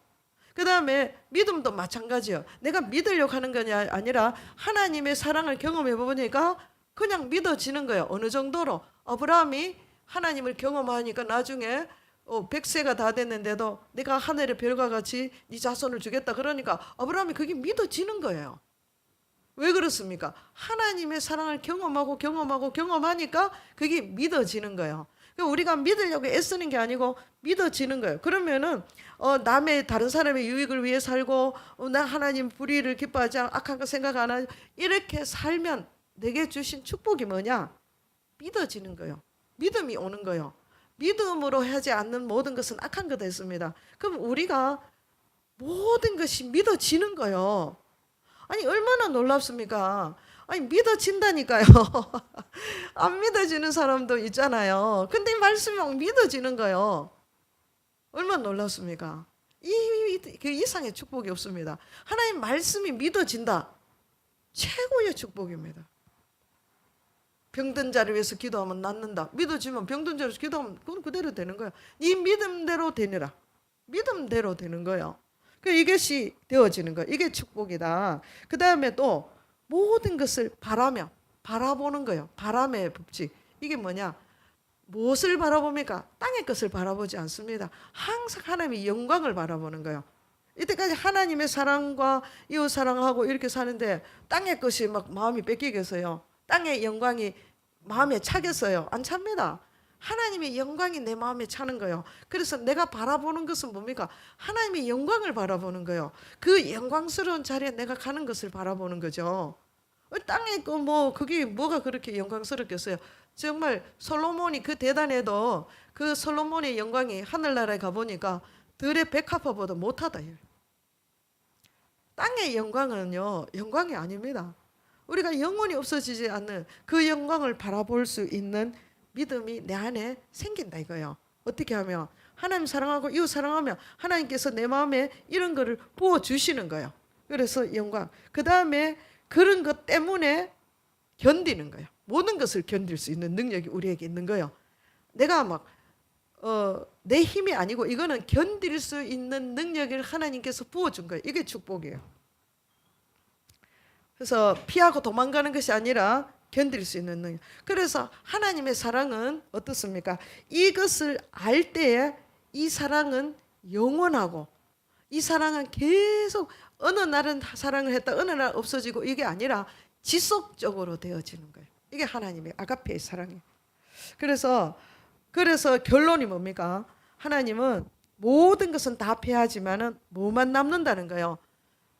그 다음에 믿음도 마찬가지예요. 내가 믿으려고 하는 게 아니라 하나님의 사랑을 경험해 보니까 그냥 믿어지는 거예요. 어느 정도로 아브라함이 하나님을 경험하니까 나중에 100세가 다 됐는데도 내가 하늘의 별과 같이 네 자손을 주겠다 그러니까 아브라함이 그게 믿어지는 거예요. 왜 그렇습니까? 하나님의 사랑을 경험하니까 그게 믿어지는 거예요. 우리가 믿으려고 애쓰는 게 아니고 믿어지는 거예요. 그러면은 다른 사람의 유익을 위해 살고 나 하나님 불의를 기뻐하지 않고 악한 거 생각 안 하고 이렇게 살면 내게 주신 축복이 뭐냐? 믿어지는 거예요. 믿음이 오는 거예요. 믿음으로 하지 않는 모든 것은 악한 것 됐습니다. 그럼 우리가 모든 것이 믿어지는 거예요. 얼마나 놀랍습니까? 믿어진다니까요. 안 믿어지는 사람도 있잖아요. 근데 이 말씀이 막 믿어지는 거예요. 얼마나 놀랍습니까? 그 이상의 축복이 없습니다. 하나님 말씀이 믿어진다. 최고의 축복입니다. 병든 자를 위해서 기도하면 낫는다. 믿어지면 병든 자를 위해서 기도하면 그건 그대로 되는 거예요. 네 믿음대로 되느라. 믿음대로 되는 거예요. 이것이 되어지는 거예요. 이게 축복이다. 그 다음에 또 모든 것을 바라보는 거예요. 바람의 법칙. 이게 뭐냐? 무엇을 바라봅니까? 땅의 것을 바라보지 않습니다. 항상 하나님의 영광을 바라보는 거예요. 이때까지 하나님의 사랑과 이웃 사랑하고 이렇게 사는데 땅의 것이 막 마음이 뺏기겠어요. 땅의 영광이 마음에 차겠어요? 안 찹니다. 하나님의 영광이 내 마음에 차는 거예요. 그래서 내가 바라보는 것은 뭡니까? 하나님의 영광을 바라보는 거예요. 그 영광스러운 자리에 내가 가는 것을 바라보는 거죠. 땅에 그게 뭐가 그렇게 영광스럽겠어요? 정말 솔로몬이 그 대단해도 그 솔로몬의 영광이 하늘나라에 가보니까 들의 백합화보다 못하다. 땅의 영광은요, 영광이 아닙니다. 우리가 영원히 없어지지 않는 그 영광을 바라볼 수 있는 믿음이 내 안에 생긴다 이거예요. 어떻게 하면 하나님 사랑하고 이웃 사랑하면 하나님께서 내 마음에 이런 거를 부어 주시는 거예요. 그래서 영광. 그 다음에 그런 것 때문에 견디는 거예요. 모든 것을 견딜 수 있는 능력이 우리에게 있는 거예요. 내가 막 내 힘이 아니고 이거는 견딜 수 있는 능력을 하나님께서 부어준 거예요. 이게 축복이에요. 그래서 피하고 도망가는 것이 아니라 견딜 수 있는 능력. 그래서 하나님의 사랑은 어떻습니까? 이것을 알 때에 이 사랑은 영원하고 이 사랑은 계속 어느 날은 사랑을 했다 어느 날 없어지고 이게 아니라 지속적으로 되어지는 거예요. 이게 하나님의 아가페의 사랑이에요. 그래서 결론이 뭡니까? 하나님은 모든 것은 다 패하지만은 뭐만 남는다는 거예요.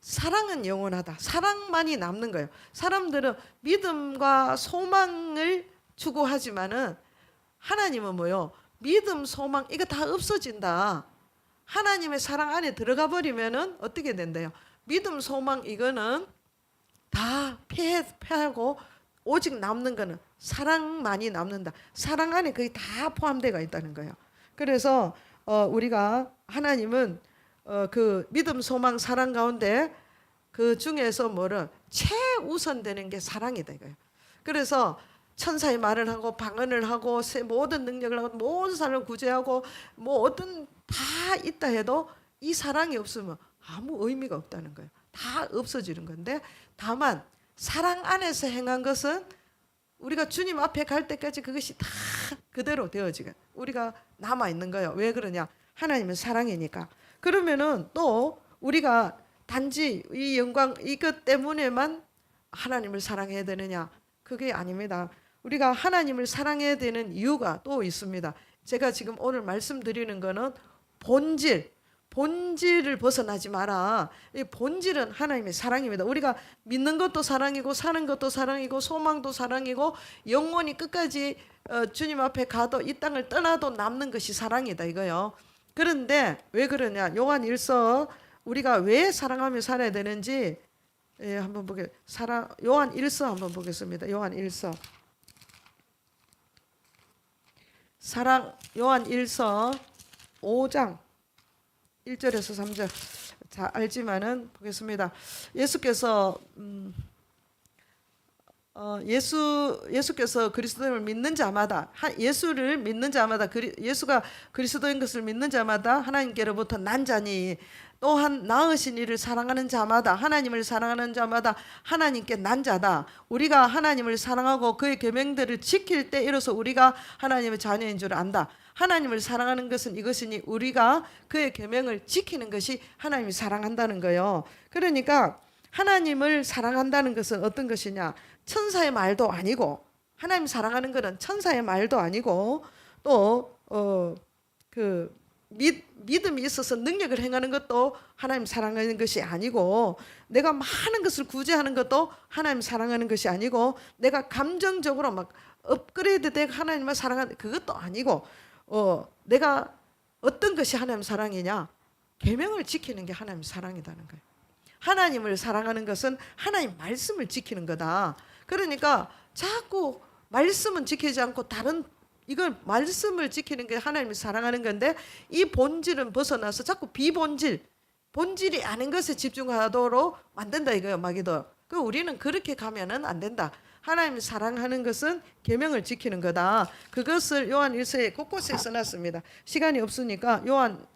사랑은 영원하다. 사랑만이 남는 거예요. 사람들은 믿음과 소망을 추구하지만은 하나님은 뭐요? 믿음, 소망 이거 다 없어진다. 하나님의 사랑 안에 들어가 버리면은 어떻게 된대요? 믿음, 소망 이거는 다 패하고 오직 남는 거는 사랑만이 남는다. 사랑 안에 그게 다 포함되어 있다는 거예요. 그래서 우리가 하나님은 그 믿음, 소망, 사랑 가운데 그 중에서 뭐를 최우선되는 게 사랑이다 이거예요. 그래서 천사의 말을 하고 방언을 하고 모든 능력을 하고 모든 사람을 구제하고 뭐 어떤 다 있다 해도 이 사랑이 없으면 아무 의미가 없다는 거예요. 다 없어지는 건데 다만 사랑 안에서 행한 것은 우리가 주님 앞에 갈 때까지 그것이 다 그대로 되어지게 우리가 남아 있는 거예요. 왜 그러냐? 하나님은 사랑이니까. 그러면은 또 우리가 단지 이 영광 이것 때문에만 하나님을 사랑해야 되느냐? 그게 아닙니다. 우리가 하나님을 사랑해야 되는 이유가 또 있습니다. 제가 지금 오늘 말씀드리는 거는 본질을 벗어나지 마라. 이 본질은 하나님의 사랑입니다. 우리가 믿는 것도 사랑이고 사는 것도 사랑이고 소망도 사랑이고 영원히 끝까지 주님 앞에 가도 이 땅을 떠나도 남는 것이 사랑이다 이거요. 그런데 왜 그러냐? 요한 1서 우리가 왜 사랑하며 살아야 되는지 한번 요한 1서 한번 보겠습니다. 요한 1서 요한 1서 5장 1절에서 3절 다 알지만은 보겠습니다. 예수께서 예수께서 그리스도를 믿는 자마다 예수를 믿는 자마다 예수가 그리스도인 것을 믿는 자마다 하나님께로부터 난 자니 또한 낳으신 이를 사랑하는 자마다 하나님을 사랑하는 자마다 하나님께 난 자다. 우리가 하나님을 사랑하고 그의 계명들을 지킬 때 이로써 우리가 하나님의 자녀인 줄 안다. 하나님을 사랑하는 것은 이것이니 우리가 그의 계명을 지키는 것이 하나님을 사랑한다는 거예요. 그러니까 하나님을 사랑한다는 것은 어떤 것이냐? 천사의 말도 아니고 하나님 사랑하는 것은 천사의 말도 아니고 또 믿음이 있어서 능력을 행하는 것도 하나님 사랑하는 것이 아니고 내가 많은 것을 구제하는 것도 하나님 사랑하는 것이 아니고 내가 감정적으로 막 업그레이드 되고 하나님을 사랑하는 그것도 아니고 내가 어떤 것이 하나님 사랑이냐? 계명을 지키는 게 하나님 사랑이라는 거예요. 하나님을 사랑하는 것은 하나님 말씀을 지키는 거다. 그러니까 자꾸 말씀은 지키지 않고 다른 이걸 말씀을 지키는 게 하나님을 사랑하는 건데 이 본질은 벗어나서 자꾸 본질이 아닌 것에 집중하도록 만든다 이거예요. 마귀도. 그 우리는 그렇게 가면은 안 된다. 하나님을 사랑하는 것은 계명을 지키는 거다. 그것을 요한 1서에 곳곳에 써놨습니다. 시간이 없으니까 요한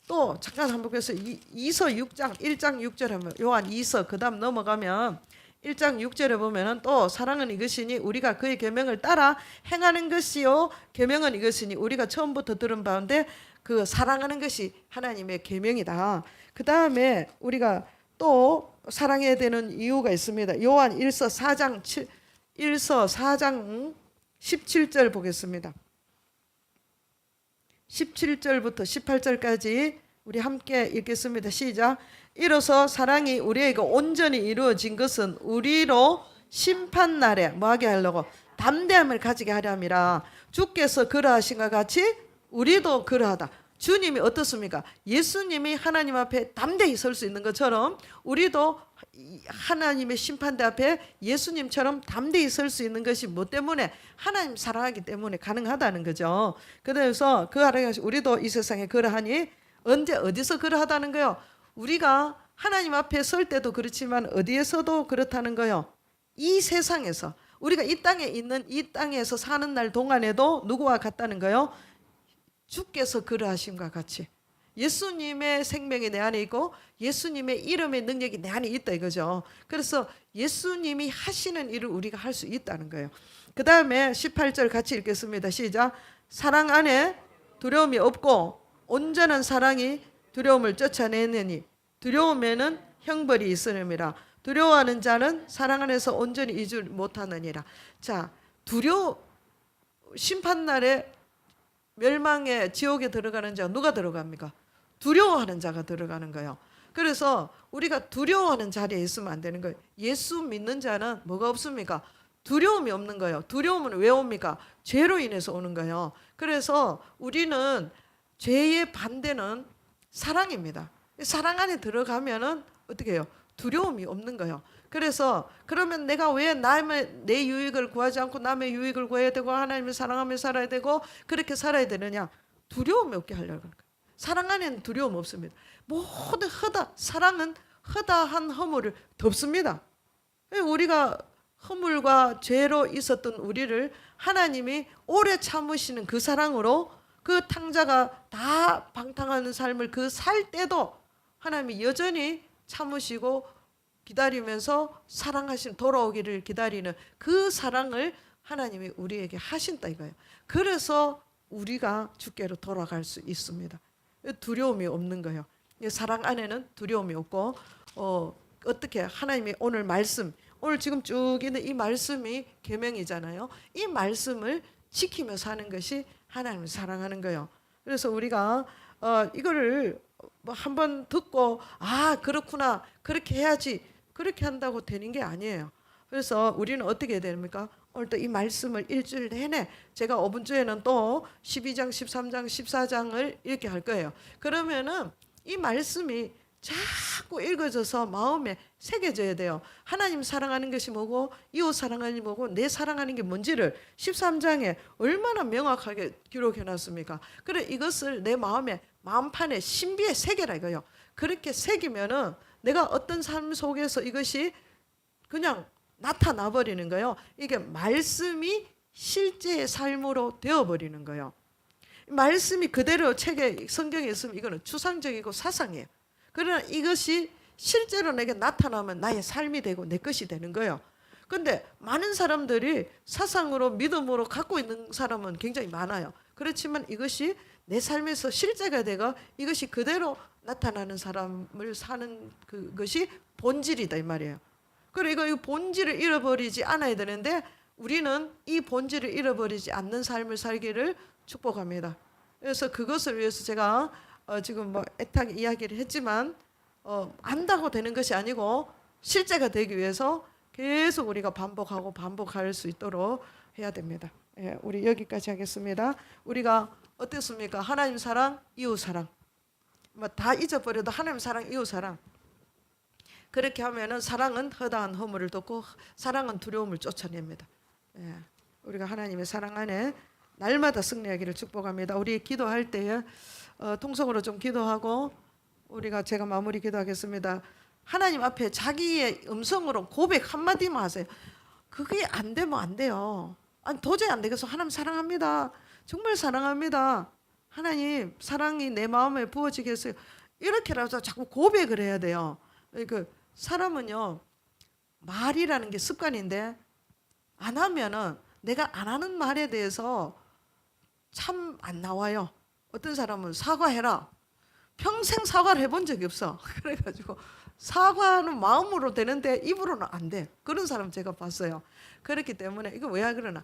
또 잠깐 한번 보겠서 2서 6장 1장 6절에 보면 요한 2서 그다음 넘어가면 1장 6절에 보면은 또 사랑은 이것이니 우리가 그의 계명을 따라 행하는 것이요 계명은 이것이니 우리가 처음부터 들은 바인데 그 사랑하는 것이 하나님의 계명이다. 그다음에 우리가 또 사랑해야 되는 이유가 있습니다. 요한 1서 4장 17절 보겠습니다. 17절부터 18절까지 우리 함께 읽겠습니다. 시작. 이로써 사랑이 우리에게 온전히 이루어진 것은 우리로 심판날에 뭐하게 하려고? 담대함을 가지게 하려 함이라. 주께서 그러하신 것 같이 우리도 그러하다. 주님이 어떻습니까? 예수님이 하나님 앞에 담대히 설 수 있는 것처럼 우리도 하나님의 심판대 앞에 예수님처럼 담대히 설 수 있는 것이 뭐 때문에? 하나님 사랑하기 때문에 가능하다는 거죠. 그래서 그 아래 우리도 이 세상에 그러하니 언제 어디서 그러하다는 거요? 우리가 하나님 앞에 설 때도 그렇지만 어디에서도 그렇다는 거요. 이 세상에서 우리가 이 땅에 있는 이 땅에서 사는 날 동안에도 누구와 같다는 거요? 주께서 그러하심과 같이 예수님의 생명이 내 안에 있고 예수님의 이름의 능력이 내 안에 있다 이거죠. 그래서 예수님이 하시는 일을 우리가 할 수 있다는 거예요. 그 다음에 18절 같이 읽겠습니다. 시작. 사랑 안에 두려움이 없고 온전한 사랑이 두려움을 쫓아내느니 두려움에는 형벌이 있으므라. 두려워하는 자는 사랑 안에서 온전히 이주 못하느니라. 자, 심판날에 멸망의 지옥에 들어가는 자가 누가 들어갑니까? 두려워하는 자가 들어가는 거예요. 그래서 우리가 두려워하는 자리에 있으면 안 되는 거예요. 예수 믿는 자는 뭐가 없습니까? 두려움이 없는 거예요. 두려움은 왜 옵니까? 죄로 인해서 오는 거예요. 그래서 우리는 죄의 반대는 사랑입니다. 사랑 안에 들어가면은 어떻게 해요? 두려움이 없는 거예요. 그래서 그러면 내가 왜 내 유익을 구하지 않고 남의 유익을 구해야 되고 하나님을 사랑하며 살아야 되고 그렇게 살아야 되느냐? 두려움이 없게 하려고 하는 거예요. 사랑 안에는 두려움 없습니다. 모든 사랑은 허다한 허물을 덮습니다. 우리가 허물과 죄로 있었던 우리를 하나님이 오래 참으시는 그 사랑으로 그 탕자가 다 방탕하는 삶을 그 살 때도 하나님이 여전히 참으시고 기다리면서 사랑하신 돌아오기를 기다리는 그 사랑을 하나님이 우리에게 하신다 이거예요. 그래서 우리가 주께로 돌아갈 수 있습니다. 두려움이 없는 거예요. 사랑 안에는 두려움이 없고 어떻게 하나님이 오늘 말씀 오늘 지금 쭉 있는 이 말씀이 계명이잖아요. 이 말씀을 지키며 사는 것이 하나님을 사랑하는 거예요. 그래서 우리가 이거를 뭐 한번 듣고 그렇구나 그렇게 해야지 그렇게 한다고 되는 게 아니에요. 그래서 우리는 어떻게 해야 됩니까? 오늘 또 이 말씀을 일주일 내내 제가 5분 주에는 또 12장 13장 14장을 읽게 할 거예요. 그러면은 이 말씀이 자꾸 읽어져서 마음에 새겨져야 돼요. 하나님 사랑하는 것이 뭐고 이웃 사랑하는 게 뭐고 내 사랑하는 게 뭔지를 13장에 얼마나 명확하게 기록해 놨습니까? 그래 이것을 내 마음판에 신비에 새겨라 이거요. 그렇게 새기면은 내가 어떤 삶 속에서 이것이 그냥 나타나 버리는 거예요. 이게 말씀이 실제의 삶으로 되어 버리는 거예요. 말씀이 그대로 책에 성경에 있으면 이거는 추상적이고 사상이에요. 그러나 이것이 실제로 내게 나타나면 나의 삶이 되고 내 것이 되는 거예요. 근데 많은 사람들이 사상으로 믿음으로 갖고 있는 사람은 굉장히 많아요. 그렇지만 이것이 내 삶에서 실제가 되고 이것이 그대로 나타나는 사람을 사는 그것이 본질이다 이 말이에요. 그리고 이 본질을 잃어버리지 않아야 되는데 우리는 이 본질을 잃어버리지 않는 삶을 살기를 축복합니다. 그래서 그것을 위해서 제가 지금 뭐 애타게 이야기를 했지만 안다고 되는 것이 아니고 실제가 되기 위해서 계속 우리가 반복할 수 있도록 해야 됩니다. 예, 우리 여기까지 하겠습니다. 우리가 어땠습니까? 하나님 사랑, 이웃 사랑. 뭐 다 잊어버려도 하나님 사랑, 이웃 사랑. 그렇게 하면은 사랑은 허다한 허물을 덮고 사랑은 두려움을 쫓아냅니다. 예, 우리가 하나님의 사랑 안에 날마다 승리하기를 축복합니다. 우리 기도할 때에 통성으로 좀 기도하고 제가 마무리 기도하겠습니다. 하나님 앞에 자기의 음성으로 고백 한마디만 하세요. 그게 안 되면 안 돼요. 도저히 안 되겠어. 하나님 사랑합니다. 정말 사랑합니다. 하나님 사랑이 내 마음에 부어지겠어요. 이렇게라도 자꾸 고백을 해야 돼요. 그러니까 사람은요 말이라는 게 습관인데 안 하면은 내가 안 하는 말에 대해서 참 안 나와요. 어떤 사람은 사과해라. 평생 사과를 해본 적이 없어. 그래가지고 사과는 마음으로 되는데 입으로는 안 돼. 그런 사람 제가 봤어요. 그렇기 때문에 이거 왜 그러나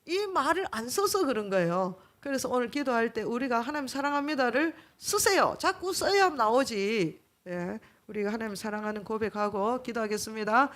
이 말을 안 써서 그런 거예요. 그래서 오늘 기도할 때 우리가 하나님 사랑합니다를 쓰세요. 자꾸 써야 나오지. 예, 우리가 하나님 사랑하는 고백하고 기도하겠습니다.